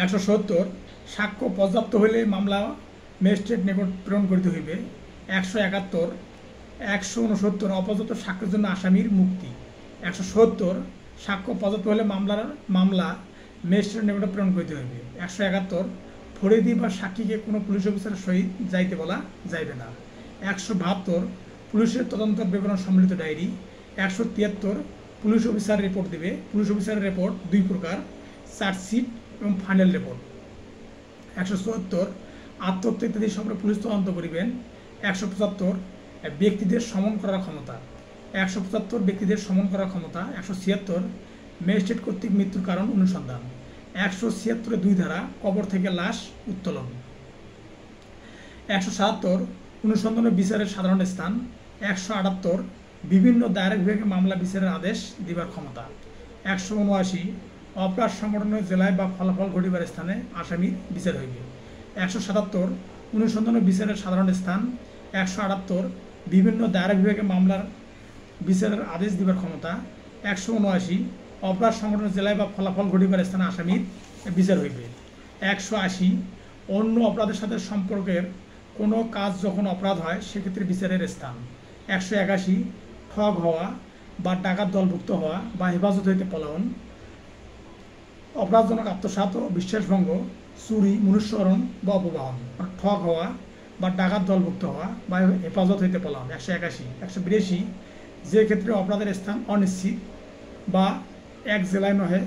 170, সাক্ষ্য পর্যাপ্ত হইলে মামলা ম্যাজিস্ট্রেট নিকট প্রেরণ করিতে হইবে। 171, 169, অপর্যাপ্ত সাক্ষ্যের জন্য আসামির মুক্তি। 170 সাক্ষ্য পর্যাপ্ত হলে মামলা ম্যাজিস্ট্রেটের নিকটে প্রেরণ করতে হইবে। 171 ফরিদি বা সাক্ষীকে কোনো পুলিশ অফিসারের সহিত যাইতে বলা যাইবে না। 172 পুলিশের তদন্ত বিবরণ সম্মিলিত ডায়েরি। 173 পুলিশ অফিসার রিপোর্ট দিবে। পুলিশ অফিসারের রিপোর্ট দুই প্রকার, চার্জশিট এবং ফাইনাল রিপোর্ট। 174 আত্মহত্যা ইত্যাদি সম্পর্কে পুলিশ তদন্ত করিবেন। 175 ব্যক্তিদের সমন করার ক্ষমতা। 175 ব্যক্তিদের সমন করার ক্ষমতা। 176 ম্যাজিস্ট্রেট কর্তৃক মৃত্যুর কারণ অনুসন্ধান। 176 2 ধারা কবর থেকে লাশ উত্তোলন। 177 অনুসন্ধান ও বিচারের সাধারণ স্থান। 178 বিভিন্ন দায়রা বিভাগে মামলা বিচারের আদেশ দিবার ক্ষমতা। 179 অপরাধ সংগঠনের জেলায় বা ফলাফল ঘটিবার স্থানে আসামির বিচার হইবে। 177 অনুসন্ধান ও বিচারের সাধারণ স্থান। 178 বিভিন্ন দায়রা বিভাগে মামলার বিচারের আদেশ দিবার ক্ষমতা। 179 অপরাধ সংগঠনের জেলায় বা ফলাফল ঘটিবার স্থানে আসামির বিচার হইবে। 180 অন্য অপরাধের সাথে সম্পর্কের কোনো কাজ যখন অপরাধ হয় সেক্ষেত্রে বিচারের স্থান। 181 ঠগ হওয়া বা ডাকাত দলভুক্ত হওয়া বা হেফাজত হইতে পলায়ন, অপরাধজনক আত্মসাৎ ও বিশ্বাসভঙ্গ, চুরি, মনুষ্যহরণ বা অপবাহন। ঠগ হওয়া বা ডাকাত দলভুক্ত হওয়া বা হেফাজত হইতে পলায়ন। 181 182 যে ক্ষেত্রে অপরাধের স্থান অনিশ্চিত বা এক জেলায় নহে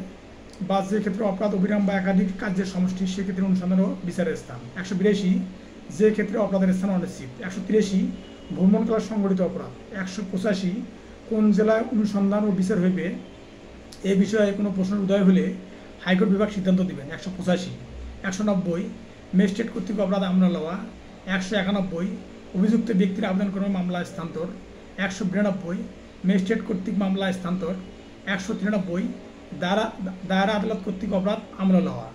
বা যে ক্ষেত্রে অপরাধ অবিরাম বা একাধিক কার্যের সমষ্টি সেক্ষেত্রে অনুসন্ধান ও বিচারের স্থান। 182 যে ক্ষেত্রে অপরাধের স্থান অনিশ্চিত। 183 ভ্রমণকালে সংঘটিত অপরাধ। 185 কোন জেলায় অনুসন্ধান ও বিচার হইবে এ বিষয়ে কোনো প্রশ্নের উদয় হলে হাইকোর্ট বিভাগ সিদ্ধান্ত দিবেন। 185 190 ম্যাজিস্ট্রেট কর্তৃক অপরাধ আমলা লওয়া। 191 অভিযুক্ত ব্যক্তির আবেদন ক্রমে মামলা স্থানান্তর। 192 ম্যাজিস্ট্রেট কর্তৃক মামলা স্থানান্তর। 193 দায়রা আদালত কর্তৃক অপরাধ আমলা লওয়া।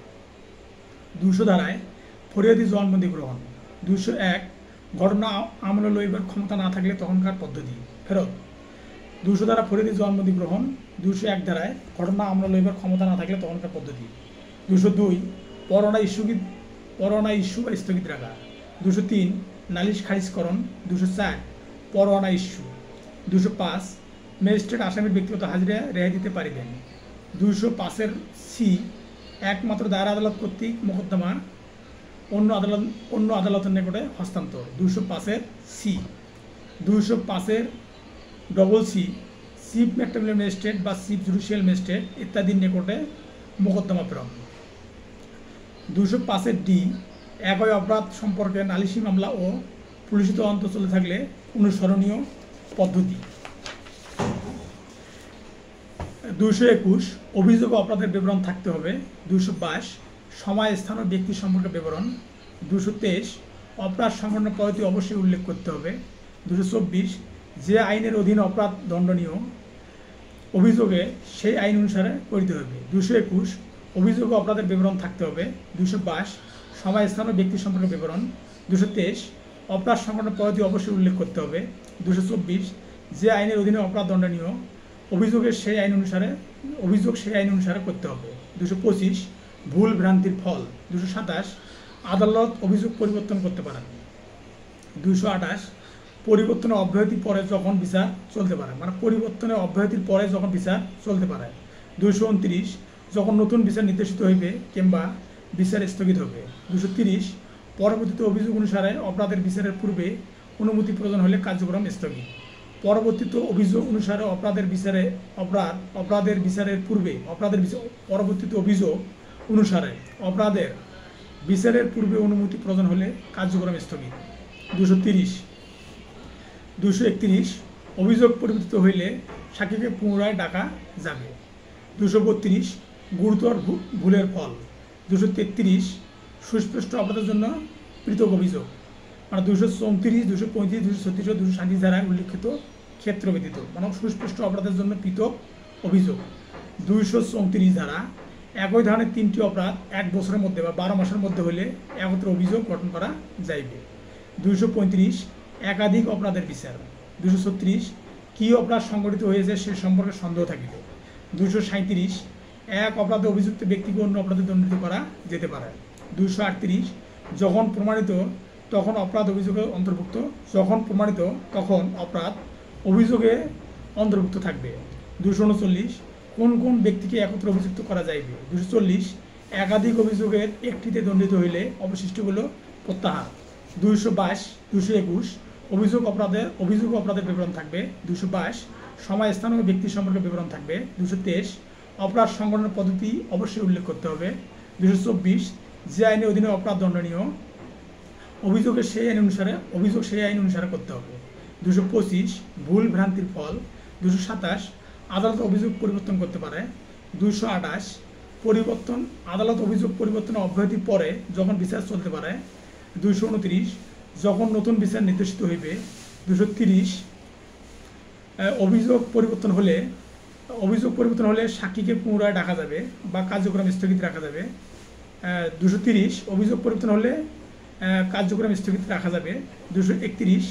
200 ধারায় ফরিয়াদি জবানবন্দি গ্রহণ। 201 ঘটনা আমলে লইবার ক্ষমতা না থাকলে তখনকার পদ্ধতি ফেরত। 200 ধারা ফরিয়াদি জবানবন্দি গ্রহণ। 201 ধারায় ঘটনা আমলে লইবার ক্ষমতা না থাকলে তখনকার পদ্ধতি। 202 পরোয়ানা ইস্যু বা স্থগিত রাখা। 203 নালিশ খারিজকরণ। 204 পরোয়ানা ইস্যু। 205 ম্যাজিস্ট্রেট আসামির ব্যক্তিগত হাজিরা রেহাই দিতে পারিবেন। 205 সি একমাত্র দায়রা আদালত কর্তৃক মোকদ্দমা অন্য আদালতের নিকটে হস্তান্তর। 205 C. 205 double C chief metropolitan magistrate বা চিফ জুডিশিয়াল ম্যাজিস্ট্রেট ইত্যাদির নিকটে মোকদ্দমা প্রেরণ। 205 ডি একই অপরাধ সম্পর্কে নালিশি মামলা ও পুলিশি তদন্ত চলে থাকলে অনুসরণীয় পদ্ধতি। 221 অভিযোগ অপরাধের বিবরণ থাকতে হবে। 222 সময়, স্থান ও ব্যক্তি সম্পর্কে বিবরণ। 223 অপরাধ সংগঠনের পদ্ধতি অবশ্যই উল্লেখ করতে হবে। 224 যে আইনের অধীনে অপরাধ দণ্ডনীয় অভিযোগে সেই আইন অনুসারে করিতে হবে। 221 অভিযোগ অপরাধের বিবরণ থাকতে হবে। 222 সময়, স্থান ও ব্যক্তি সম্পর্কে বিবরণ। 223 অপরাধ সংগঠনের পদ্ধতি অবশ্যই উল্লেখ করতে হবে। 224 যে আইনের অধীনে অপরাধ দণ্ডনীয় অভিযোগ সেই আইন অনুসারে করতে হবে। 225 ভুল ভ্রান্তির ফল। 227 আদালত অভিযোগ পরিবর্তন করতে পারেন। 228 পরিবর্তনের অব্যাহতির পরে যখন বিচার চলতে পারে, মানে পরিবর্তনের অব্যাহতির পরে যখন বিচার চলতে পারে। 229 যখন নতুন বিচার নির্দেশিত হইবে কিংবা বিচার স্থগিত হবে। 230 পরবর্তীতে অভিযোগ অনুসারে অপরাধের বিচারের পূর্বে অনুমতি প্রয়োজন হলে কার্যক্রম স্থগিত। পরবর্তীতে অভিযোগ অনুসারে অপরাধের বিচারের পূর্বে পরবর্তীতে অভিযোগ অনুসারে অপরাধের বিচারের পূর্বে অনুমতি প্রয়োজন হলে কার্যক্রম স্থগিত। 230 231 অভিযোগ পরিবর্তিত হইলে সাক্ষীকে পুনরায় ডাকা যাবে। 232 গুরুতর ভুলের ফল। 233 সুস্পষ্ট অপরাধের জন্য পৃথক অভিযোগ, মানে 234 235 236 237 ধারায় উল্লিখিত ক্ষেত্র ব্যতীত, মানে সুস্পষ্ট অপরাধের জন্য পৃথক অভিযোগ। 234 ধারা একই ধরনের 3টি অপরাধ 1 বছরের মধ্যে বা 12 মাসের মধ্যে হলে একত্র অভিযোগ গঠন করা যাইবে। 235 একাধিক অপরাধের বিচার। 236 কী অপরাধ সংঘটিত হয়েছে সে সম্পর্কে সন্দেহ থাকিলে। 237 এক অপরাধে অভিযুক্ত ব্যক্তিকে অন্য অপরাধে দণ্ডিত করা যেতে পারে। 238 যখন প্রমাণিত তখন অপরাধ অভিযোগে অন্তর্ভুক্ত, তখন অপরাধ অভিযোগে অন্তর্ভুক্ত থাকবে। 239 কোন কোন ব্যক্তিকে একত্রে অভিযুক্ত করা যাইবে। 240 একাধিক অভিযোগের একটিতে দণ্ডিত হইলে অবশিষ্টগুলো প্রত্যাহার। 222 221 অভিযোগ অপরাধের বিবরণ থাকবে। 222 সময় স্থান ও ব্যক্তি সম্পর্কে বিবরণ থাকবে। 223 অপরাধ সংগঠনের পদ্ধতি অবশ্যই উল্লেখ করতে হবে। 224 যে আইনের অধীনে অপরাধ দণ্ডনীয় অভিযোগ সেই আইন অনুসারে করতে হবে। 225 ভুল ভ্রান্তির ফল। 227 আদালত অভিযোগ পরিবর্তন করতে পারে। 228 আদালত অভিযোগ পরিবর্তনের অব্যাহতি পরে যখন বিচার চলতে পারে। 229 যখন নতুন বিচার নির্দেশিত হইবে। 230 অভিযোগ পরিবর্তন হলে সাক্ষীকে পুনরায় ডাকা যাবে বা কার্যক্রম স্থগিত রাখা যাবে। 230 অভিযোগ পরিবর্তন হলে কার্যক্রম স্থগিত রাখা যাবে। 231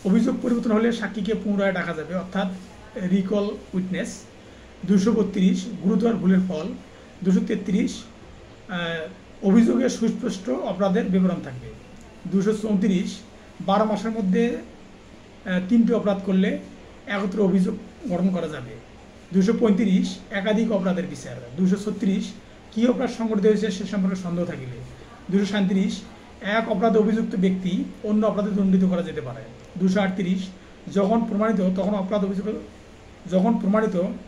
অভিযোগ পরিবর্তন হলে সাক্ষীকে পুনরায় ডাকা যাবে অর্থাৎ রিকল উইটনেস। 232 গুরুতর ভুলের ফল। 233 অভিযোগের সুস্পষ্ট অপরাধের বিবরণ থাকবে। 234 12 মাসের মধ্যে 3টি অপরাধ করলে একত্রে অভিযোগ গঠন করা যাবে। 235 একাধিক অপরাধের বিচার। 236 কী অপরাধ সংঘটিত হয়েছে সে সম্পর্কে সন্দেহ থাকিলে। 237 এক অপরাধে অভিযুক্ত ব্যক্তি অন্য অপরাধে দণ্ডিত করা যেতে পারে। 238 যখন প্রমাণিত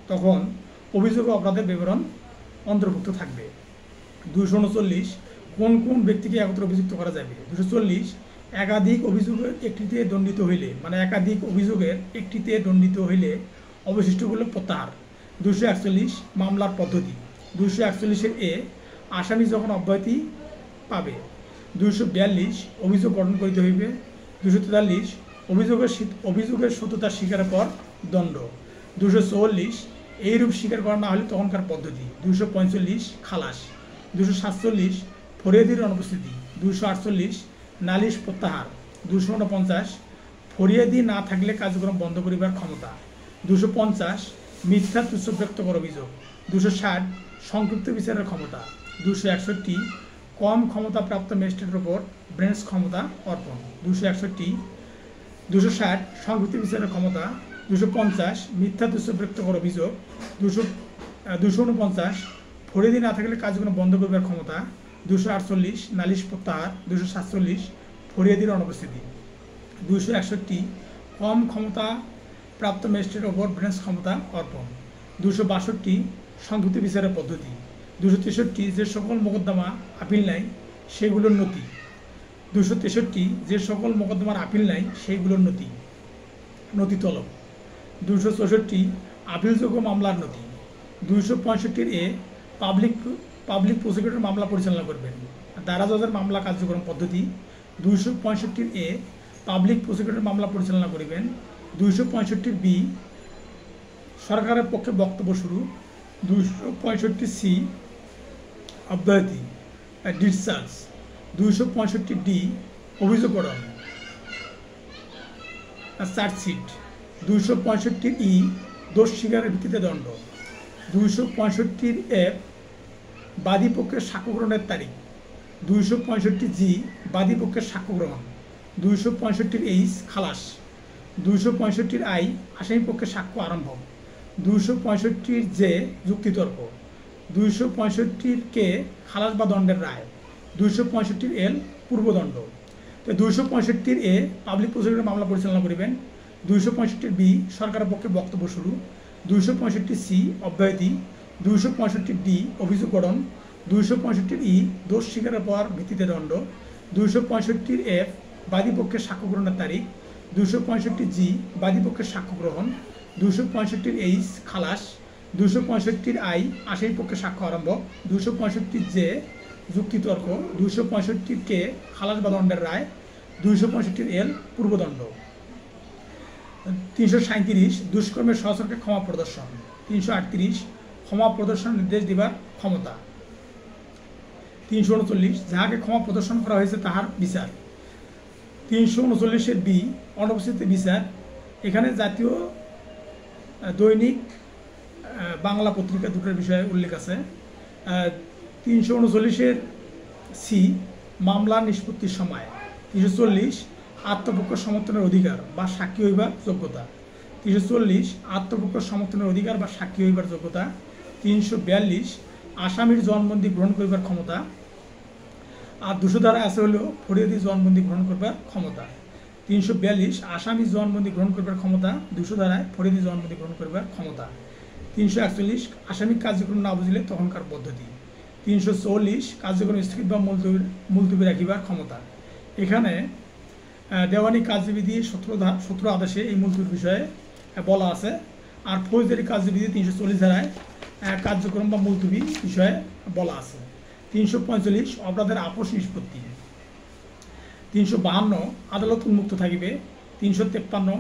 তখন অভিযোগ অপরাধের বিবরণ অন্তর্ভুক্ত থাকবে। 239 কোন কোন ব্যক্তিকে একত্রে অভিযুক্ত করা যাবে। 240 একাধিক অভিযোগের একটিতে দণ্ডিত হইলে অবশিষ্টগুলো প্রত্যাহার। 241 মামলার পদ্ধতি। 241 এ আসামি যখন অব্যাহতি পাবে। 242 অভিযোগ গঠন করিতে হইবে। 243 অভিযোগের সত্যতা স্বীকারের পর দণ্ড। 244 এইরূপ স্বীকার করা না হলে তখনকার পদ্ধতি। 245 খালাস। 247 ফরিয়াদির অনুপস্থিতি। 248 নালিশ প্রত্যাহার। 249 ফরিয়াদি না থাকলে কার্যক্রম বন্ধ করিবার ক্ষমতা। 250 মিথ্যা তুচ্ছ ব্যক্ত করা অভিযোগ। 260 সংক্ষিপ্ত বিচারের ক্ষমতা। 261 কম ক্ষমতা প্রাপ্ত ম্যাজিস্ট্রেটের উপর ব্রেঞ্চ ক্ষমতা অর্পণ। 260 সংক্ষিপ্ত বিচারের ক্ষমতা। 250 মিথ্যা তুচ্ছ ব্যক্ত করা অভিযোগ। 249 ফরিয়াদি না থাকলে কার্যক্রম বন্ধ করিবার ক্ষমতা। 248 নালিশ প্রত্যাহার। 247 ফরিয়াদির অনুপস্থিতি। 261 কম ক্ষমতা প্রাপ্ত ম্যাজিস্ট্রেটের উপর ব্রেঞ্চ ক্ষমতা অর্পণ। 262 সংক্ষিপ্ত বিচারের পদ্ধতি। 263 যে সকল মোকদ্দমা আপিল নাই সেগুলোর নথি। 263 যে সকল মোকদ্দমার আপিল নাই সেইগুলোর নথি তলব। 264 আপিলযোগ্য মামলার নথি। 265 এ পাবলিক প্রসিকিউটর মামলা পরিচালনা করবেন। দারা জজের মামলা কার্যক্রম পদ্ধতি। 265 এ পাবলিক প্রসিকিউটর মামলা পরিচালনা করিবেন। 265 বি সরকারের পক্ষে বক্তব্য শুরু। 265 সি অব্যাহতি ডিসচার্জ। 265 ডি অভিযোগ গঠন চার্জশিট। 265 ই দোষ স্বীকারের ভিত্তিতে দণ্ড। 265 এফ বাদী পক্ষের সাক্ষ্য গ্রহণের তারিখ। 265 জি বাদী পক্ষের সাক্ষ্য গ্রহণ। 265 এইচ খালাস। 265 আই আসামি পক্ষের সাক্ষ্য আরম্ভ। 265 জে যুক্তিতর্ক। 265 কে খালাস বা দণ্ডের রায়। 265 এল পূর্বদণ্ড। তো 265 এ পাবলিক প্রসিকিউটর মামলা পরিচালনা করিবেন। 265 বি সরকারের পক্ষে বক্তব্য শুরু। 265 সি অব্যাহতি। 265 ডি অভিযোগ গঠন। 265 ই দোষ স্বীকারের পর ভিত্তিতে দণ্ড। 265 এফ বাদী পক্ষের সাক্ষ্য গ্রহণের তারিখ। 265 জি বাদী পক্ষের সাক্ষ্য গ্রহণ। 265 এইচ খালাস। 265 আই আসামি পক্ষের সাক্ষ্য আরম্ভ। 265 জে যুক্তিতর্ক। 265 কে খালাস বা দণ্ডের রায়। 265 এল পূর্বদণ্ড। 337 দুষ্কর্মের সহচরকে ক্ষমা প্রদর্শন। 338 ক্ষমা প্রদর্শন নির্দেশ দিবার ক্ষমতা। 339 যাহাকে ক্ষমা প্রদর্শন করা হয়েছে তাহার বিচার। 339 বি অনুপস্থিত বিচার। এখানে জাতীয় দৈনিক বাংলা পত্রিকা দুটোর বিষয়ে উল্লেখ আছে। 339 সি মামলা নিষ্পত্তির সময়। 340 আত্মপক্ষ সমর্থনের অধিকার বা সাক্ষী হইবার যোগ্যতা। 340 আত্মপক্ষ সমর্থনের অধিকার বা সাক্ষী হইবার যোগ্যতা। 342 আসামির জবানবন্দি গ্রহণ করিবার ক্ষমতা। আর 200 ধারায় আছে হলো ফরিয়াদি জবানবন্দি গ্রহণ করবার ক্ষমতা। 342 আসামি জবানবন্দি গ্রহণ করবার ক্ষমতা। 200 ধারায় ফরিয়াদি জবানবন্দি গ্রহণ করবার ক্ষমতা। 341 আসামিক কার্যক্রম না বুঝিলে তখনকার পদ্ধতি। 344 কার্যক্রম স্থগিত বা মুলতবি রাখিবার ক্ষমতা। এখানে দেওয়ানি কার্যবিধি 17 আদেশে এই মুলতবির বিষয়ে বলা আছে। আর ফৌজদারি কার্যবিধি 340 ধারায় কার্যক্রম বা মুলতবি বিষয়ে বলা আছে। 345 অপরাধের আপোষ নিষ্পত্তি। 352 আদালত উন্মুক্ত থাকিবে। 353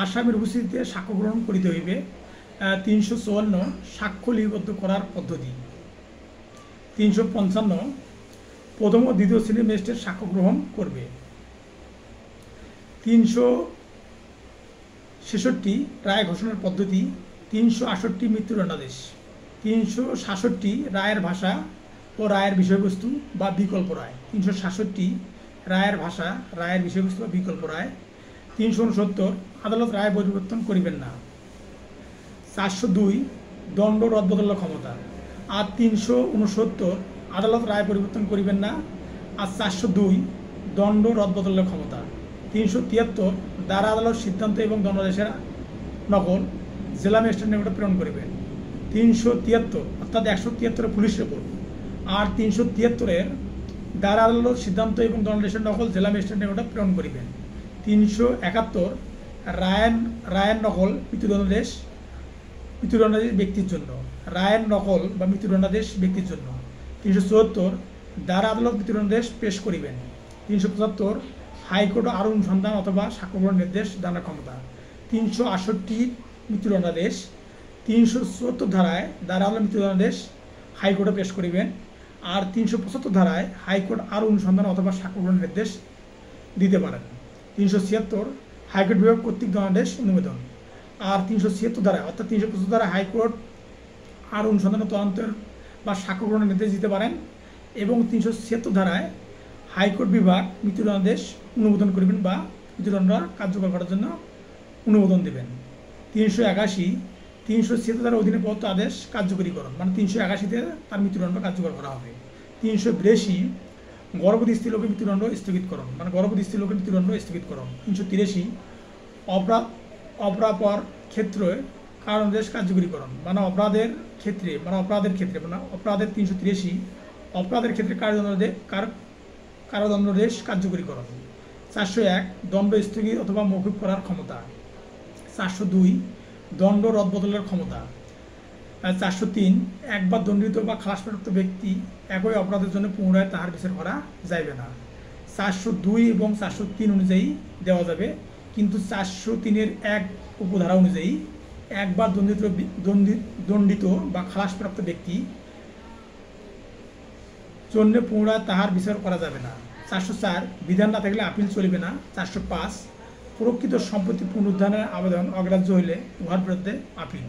আসামির উপস্থিতিতে সাক্ষ্য গ্রহণ করিতে হইবে। 354 সাক্ষ্য লিপিবদ্ধ করার পদ্ধতি। 355 প্রথম ও দ্বিতীয় শ্রেণীর ম্যাজিস্ট্রেট সাক্ষ্য গ্রহণ করবে। 366 রায় ঘোষণার পদ্ধতি। 368 মৃত্যুদণ্ডাদেশ। 367 রায়ের ভাষা ও রায়ের বিষয়বস্তু বা বিকল্প রায়। 367 রায়ের ভাষা, রায়ের বিষয়বস্তু বা বিকল্প রায়। 369 আদালত রায় পরিবর্তন করিবেন না। 402 দণ্ড রদবদলের ক্ষমতা। আর 369 আদালত রায় পরিবর্তন করিবেন না। আর 402 দণ্ড রদবদলের ক্ষমতা। 373 দ্বারা আদালত সিদ্ধান্ত এবং দণ্ডাদেশের নকল জেলা ম্যাজিস্ট্রেট নিকটে প্রেরণ করিবেন। 373 অর্থাৎ 173 পুলিশ রিপোর্ট। আর 373 দ্বারা আদালত সিদ্ধান্ত এবং দণ্ডাদেশের নকল জেলা ম্যাজিস্ট্রেট নিকটে প্রেরণ করিবেন। 371 রায়ের নকল মৃত্যুদণ্ডাদেশ ব্যক্তির জন্য। রায়ের নকল বা মৃত্যুদণ্ডাদেশ ব্যক্তির জন্য। 374 দ্বারা আদালত মৃত্যুদণ্ডাদেশ পেশ করিবেন। 375 হাইকোর্ট আরও অনুসন্ধান অথবা সাক্ষ্য গ্রহণ নির্দেশ দানের ক্ষমতা। 368 মৃত্যুদণ্ডাদেশ। 374 ধারায় দ্বারা আদালত মৃত্যুদণ্ডাদেশ হাইকোর্টে পেশ করিবেন। আর 375 ধারায় হাইকোর্ট আরও অনুসন্ধান অথবা সাক্ষ্য গ্রহণ নির্দেশ দিতে পারেন। 376 হাইকোর্ট বিভাগ কর্তৃক দণ্ডাদেশ অনুমোদন। আর 376 ধারায় অর্থাৎ 375 ধারায় হাইকোর্ট আর অনুসন্ধান তদন্তের বা সাক্ষ্য গ্রহণের নির্দেশ দিতে পারেন। এবং 376 ধারায় হাইকোর্ট বিভাগ মৃত্যুদণ্ডাদেশ অনুমোদন করবেন বা মৃত্যুদণ্ড কার্যকর করার জন্য অনুমোদন দেবেন। 381 376 ধারার অধীনে প্রদত্ত আদেশ কার্যকরীকরণ, মানে 381-তে তার মৃত্যুদণ্ড কার্যকর করা হবে। 382 গর্ভবতী স্ত্রী লোকের মৃত্যুদণ্ড স্থগিতকরণ, মানে গর্ভবতী স্ত্রী লোকের মৃত্যুদণ্ড স্থগিতকরণ। 383 অপরাপর ক্ষেত্রে কারাদণ্ড কার্যকরীকরণ, মানে অপরাধের ক্ষেত্রে 383 অপরাধের ক্ষেত্রে কারাদণ্ডাদেশ কার্যকরীকরণ। 401 দণ্ড স্থগিত অথবা মৌকুফ করার ক্ষমতা। 402 দণ্ড রদবদলের ক্ষমতা। 403 একবার দণ্ডিত বা খালাসপ্রাপ্ত ব্যক্তি একই অপরাধের জন্য পুনরায় তাহার বিচার করা যাইবে না। 402 এবং 403 অনুযায়ী দেওয়া যাবে, কিন্তু 403-এর 1 উপধারা অনুযায়ী একবার দণ্ডিত বা খালাসপ্রাপ্ত ব্যক্তি জন্য পুনরায় তাহার বিচার করা যাবে না। 404 বিধান না থাকলে আপিল চলিবে না। 405 প্রকৃত সম্পত্তি পুনরুদ্ধারের আবেদন অগ্রাহ্য হইলে উহার বিরুদ্ধে আপিল।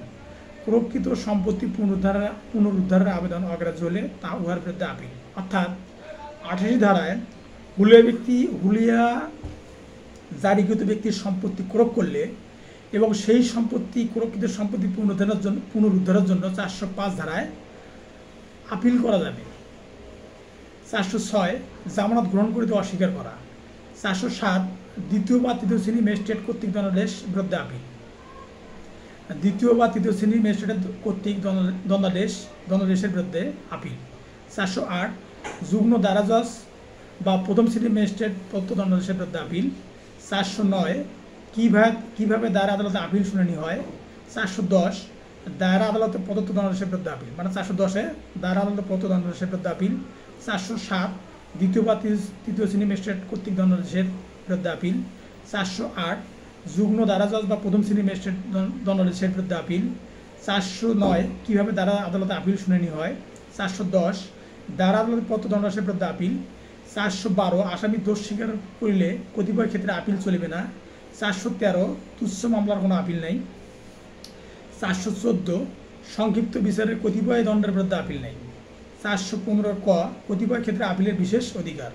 প্রকৃত সম্পত্তি পুনরুদ্ধারের আবেদন অগ্রাহ্য হলে তা উহার বিরুদ্ধে আপিল। অর্থাৎ 88 ধারায় হুলিয়া জারিকৃত ব্যক্তির সম্পত্তি ক্রয় করলে এবং সেই সম্পত্তি ক্রয়কৃত সম্পত্তি পুনরুদ্ধারের জন্য 405 ধারায় আপিল করা যাবে। 406 জামানত গ্রহণ করিতে অস্বীকার করা। 407 দ্বিতীয় বা তৃতীয় শ্রেণী ম্যাজিস্ট্রেট কর্তৃক দণ্ডাদেশ বিরুদ্ধে আপিল। দ্বিতীয় বা তৃতীয় শ্রেণী ম্যাজিস্ট্রেট কর্তৃক দণ্ডাদেশের বিরুদ্ধে আপিল। 408 যুগ্ম দারা জজ বা প্রথম শ্রেণীর ম্যাজিস্ট্রেট প্রদত্ত দণ্ডাদেশের বিরুদ্ধে আপিল। 409 কিভাবে দায়রা আদালতে আপিল শুনানি হয়। 410 দায়রা আদালতে প্রদত্ত দণ্ডাদেশের বিরুদ্ধে আপিল, মানে 410-এ দায়রা আদালতে প্রদত্ত দণ্ডাদেশের বিরুদ্ধে আপিল। 407 দ্বিতীয় বা তৃতীয় শ্রেণী ম্যাজিস্ট্রেট কর্তৃক দণ্ডাদেশের বিরুদ্ধে আপিল। 408 যুগ্ম দারা জজ বা প্রথম শ্রেণী ম্যাজিস্ট্রেট দণ্ডাদেশের বিরুদ্ধে আপিল। 409 কিভাবে দায়রা আদালতে আপিল শুনানি হয়। 410 দায়রা আদালতে প্রদত্ত দণ্ডাদেশের বিরুদ্ধে আপিল। 412 আসামি দোষ স্বীকার করিলে কতিপয় ক্ষেত্রে আপিল চলিবে না। 413 তুচ্ছ মামলার কোনো আপিল নেই। 414 সংক্ষিপ্ত বিচারের কতিপয় দণ্ডের বিরুদ্ধে আপিল নেই। 415 ক কতিপয় ক্ষেত্রে আপিলের বিশেষ অধিকার।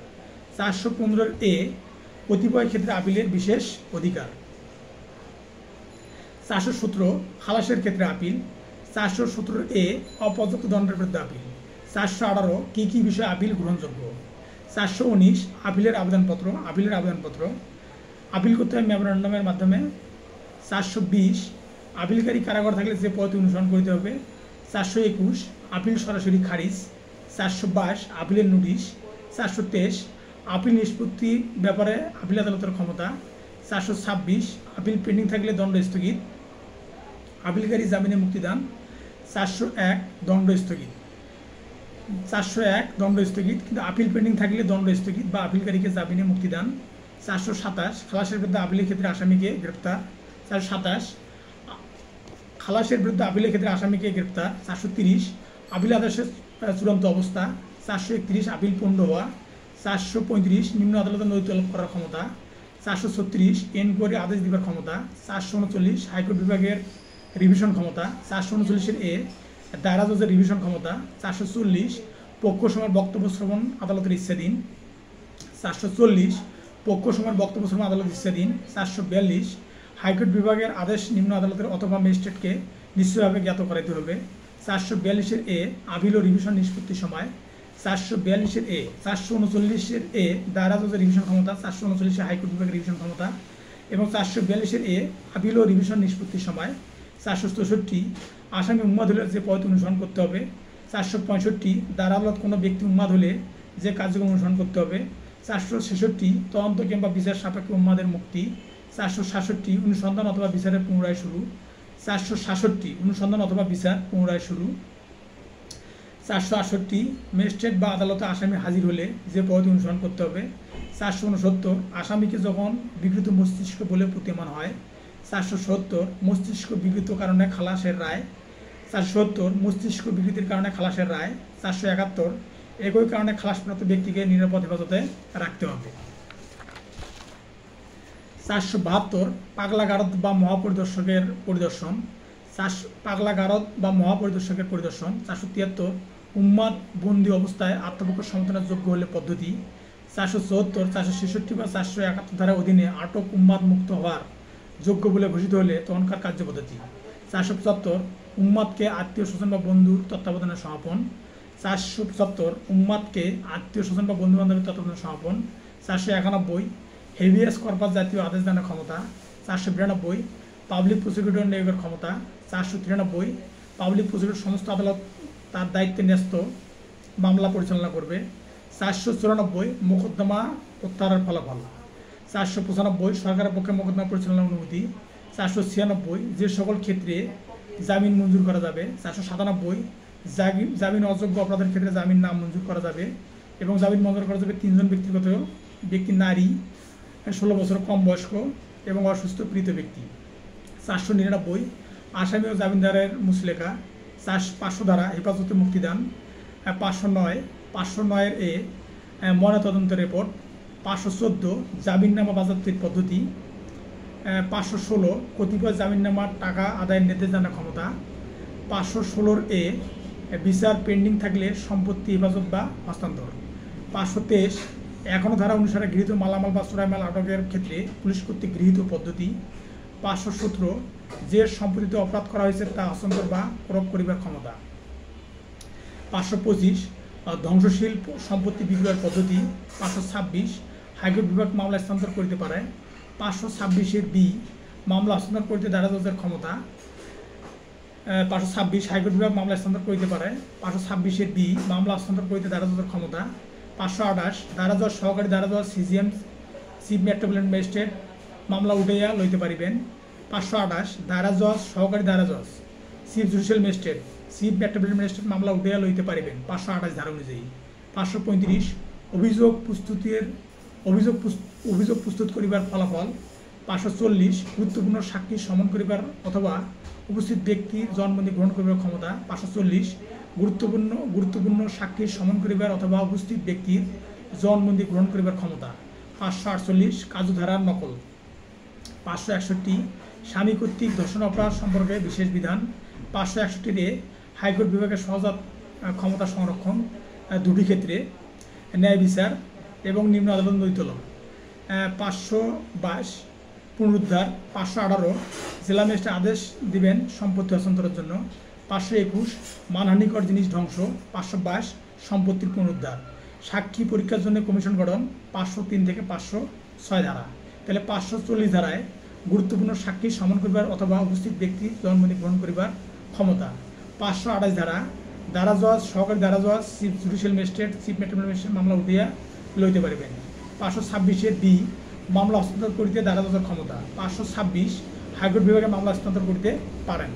415 এ কতিপয় ক্ষেত্রে আপিলের বিশেষ অধিকার। 417 খালাসের ক্ষেত্রে আপিল। 417A অপর্যাপ্ত দণ্ডের বিরুদ্ধে আপিল। 418 কী কী বিষয়ে আপিল গ্রহণযোগ্য। 419 আপিলের আবেদনপত্র। আপিল করতে হয় মেমোরান্ডামের মাধ্যমে। 420 আপিলকারী কারাগার থাকলে যে পদ্ধতি অনুসরণ করতে হবে। 421 আপিল সরাসরি খারিজ। 422 আপিলের নোটিশ। 423 আপিল নিষ্পত্তি ব্যাপারে আপিল আদালতের ক্ষমতা। 426 আপিল পেন্ডিং থাকলে দণ্ড স্থগিত, আপিলকারী জামিনে মুক্তিদান। 401 দণ্ড স্থগিত। 401 দণ্ড স্থগিত, কিন্তু আপিল পেন্ডিং থাকলে দণ্ড স্থগিত বা আপিলকারীকে জামিনে মুক্তিদান। 427 খালাসের বিরুদ্ধে আপিলের ক্ষেত্রে আসামিকে গ্রেপ্তার। 427 খালাসের বিরুদ্ধে আপিলের ক্ষেত্রে আসামিকে গ্রেপ্তার। 430 আপিল আদেশের চূড়ান্ত অবস্থা। 431 আপিল পণ্ড হওয়া। 435 নিম্ন আদালতে নথি তলব করার ক্ষমতা। 436 এনকোয়ারি আদেশ দেওয়ার ক্ষমতা। 439 হাইকোর্ট বিভাগের রিভিশন ক্ষমতা। 439 দায়রা জজের রিভিশন ক্ষমতা। 440 পক্ষসমূহের বক্তব্য শ্রবণ আদালতের ইচ্ছাধীন। 440 পক্ষসমূহের বক্তব্য শ্রবণ আদালত ইচ্ছাধীন। 442 হাইকোর্ট বিভাগের আদেশ নিম্ন আদালতের অথবা ম্যাজিস্ট্রেটকে নিশ্চয়ভাবে জ্ঞাত করাইতে হবে। 442 আপিল ও রিভিশন নিষ্পত্তির সময়। 442 439 দায়রা জজের রিভিশন ক্ষমতা। 439 হাইকোর্ট বিভাগের রিভিশন ক্ষমতা এবং 442 আপিল ও রিভিশন নিষ্পত্তির সময়। 464 আসামি উন্মাদ হলে যে পদ্ধতি অনুসরণ করতে হবে। 465 দায়রা আদালত কোনো ব্যক্তি উন্মাদ হলে যে কার্যক্রম অনুসরণ করতে হবে। 466 তদন্ত কিংবা বিচার সাপেক্ষে উন্মাদের মুক্তি। 467 অনুসন্ধান অথবা বিচারের পুনরায় শুরু। 467 অনুসন্ধান অথবা বিচার পুনরায় শুরু। 468 ম্যাজিস্ট্রেট বা আদালতে আসামি হাজির হলে যে পদ্ধতি অনুসরণ করতে হবে। 469 আসামিকে যখন বিকৃত মস্তিষ্ক বলে প্রতীয়মান হয়। 470 মস্তিষ্ক বিকৃত কারণে খালাসের রায়। 470 মস্তিষ্ক বিকৃতির কারণে খালাসের রায়। 471 একই কারণে খালাসপ্রাপ্ত ব্যক্তিকে নিরাপদ হেফাজতে রাখতে হবে। 472 পাগলা গারদ বা মহাপরিদর্শকের পরিদর্শন। পাগলা গারদ বা মহাপরিদর্শকের পরিদর্শন। 473 উন্মাদ বন্দি অবস্থায় আত্মপক্ষ সমর্থনের যোগ্য হলে পদ্ধতি। 474 466 বা 471 ধারার অধীনে আটক উন্মাদ মুক্ত হওয়ার যোগ্য বলে ঘোষিত হলে তখনকার কার্যপদ্ধতি। 475 উন্মাদকে আত্মীয় স্বজন বা বন্ধুর তত্ত্বাবধানে সমাপন। 475 উন্মাদকে আত্মীয় স্বজন বা বন্ধু বান্ধবের তত্ত্বাবধানে সমাপন। 491 হেভিয়াস কর্পাস জাতীয় আদেশ দানের ক্ষমতা। 492 পাবলিক প্রসিকিউটর নিয়োগের ক্ষমতা। 493 পাবলিক প্রসিকিউটর সমস্ত আদালত তার দায়িত্বে ন্যস্ত মামলা পরিচালনা করবে। 494 মোকদ্দমা প্রত্যাহারের ফলাফল। 495 সরকারের পক্ষে মোকদ্দমা পরিচালনার অনুমতি। 496 যে সকল ক্ষেত্রে জামিন মঞ্জুর করা যাবে। 497 জামিন অযোগ্য অপরাধের ক্ষেত্রে জামিন নাম মঞ্জুর করা যাবে এবং জামিন মঞ্জুর করা যাবে 3 জন ব্যক্তিগত ব্যক্তি, নারী, 16 বছর কম বয়স্ক এবং অসুস্থ পীড়িত ব্যক্তি। 499 আসামি ও জামিনদারের মুচলেখা। 500 ধারা হেফাজতে মুক্তিদান। 509 ময়নাতদন্ত রিপোর্ট। 514 জামিননামা বাজেয়াপ্তির পদ্ধতি। 516 কতিপয় জামিননামার টাকা আদায়ের নির্দেশ দানের ক্ষমতা। 516 বিচার পেন্ডিং থাকলে সম্পত্তি হেফাজত বা হস্তান্তর। 523 এখনও ধারা অনুসারে গৃহীত মালামাল বা চোরাই মাল আটকের ক্ষেত্রে পুলিশ কর্তৃক গৃহীত পদ্ধতি। 517 যে সম্পত্তিতে অপরাধ করা হয়েছে তা হস্তান্তর বা প্রয়োগ করিবার ক্ষমতা। 525 ধ্বংসশীল সম্পত্তি বিক্রয়ের পদ্ধতি। 526 হাইকোর্ট বিভাগ মামলা হস্তান্তর করিতে পারে। 526 মামলা হস্তান্তর করিতে দায়রা জজের ক্ষমতা। 526 হাইকোর্ট বিভাগ মামলা হস্তান্তর করিতে পারে। 526 মামলা হস্তান্তর করিতে দায়রা জজের ক্ষমতা। 528 দায়রা জজ সহকারী দায়রা জজ সিজিএম চিফ মেট্রোপলিটন ম্যাজিস্ট্রেট মামলা উঠাইয়া লইতে পারিবেন। 528 দায়রা জজ সহকারী দায়রা জজ chief judicial magistrate chief metropolitan magistrate মামলা উঠাইয়া লইতে পারিবেন 528 ধারা অনুযায়ী। 535 অভিযোগ প্রস্তুত করিবার ফলাফল। 540 গুরুত্বপূর্ণ সাক্ষী সমন করিবার অথবা উপস্থিত ব্যক্তির জবানবন্দি গ্রহণ করিবার ক্ষমতা। 540 গুরুত্বপূর্ণ সাক্ষী সমন করিবার অথবা উপস্থিত ব্যক্তির জবানবন্দি গ্রহণ করিবার ক্ষমতা। 548 কার্যধারার নকল। 561 স্বামী কর্তৃক ধর্ষণ অপরাধ সম্পর্কে বিশেষ বিধান। 561 হাইকোর্ট বিভাগের সহজাত ক্ষমতা সংরক্ষণ দুটি ক্ষেত্রে ন্যায় বিচার এবং নিম্ন আদালত নথি তলব। 522 পুনরুদ্ধার। 518 জেলা ম্যাজিস্ট্রেট আদেশ দিবেন সম্পত্তি হস্তান্তরের জন্য। 521 মানহানিকর জিনিস ধ্বংস। 522 সম্পত্তির পুনরুদ্ধার। সাক্ষী পরীক্ষার জন্য কমিশন গঠন 503 থেকে 506 ধারা। তাহলে 540 ধারায় গুরুত্বপূর্ণ সাক্ষী সমন করিবার অথবা উপস্থিত ব্যক্তি জবানবন্দি গ্রহণ করিবার ক্ষমতা। 528 ধারা দারা জজ, সহকারী দারা জজ, chief judicial magistrate, chief metropolitan magistrate মামলা উঠিয়া লইতে পারিবেন। 526 বি মামলা হস্তান্তর করিতে দারা জজের ক্ষমতা। 526 হাইকোর্ট বিভাগে মামলা হস্তান্তর করিতে পারেন।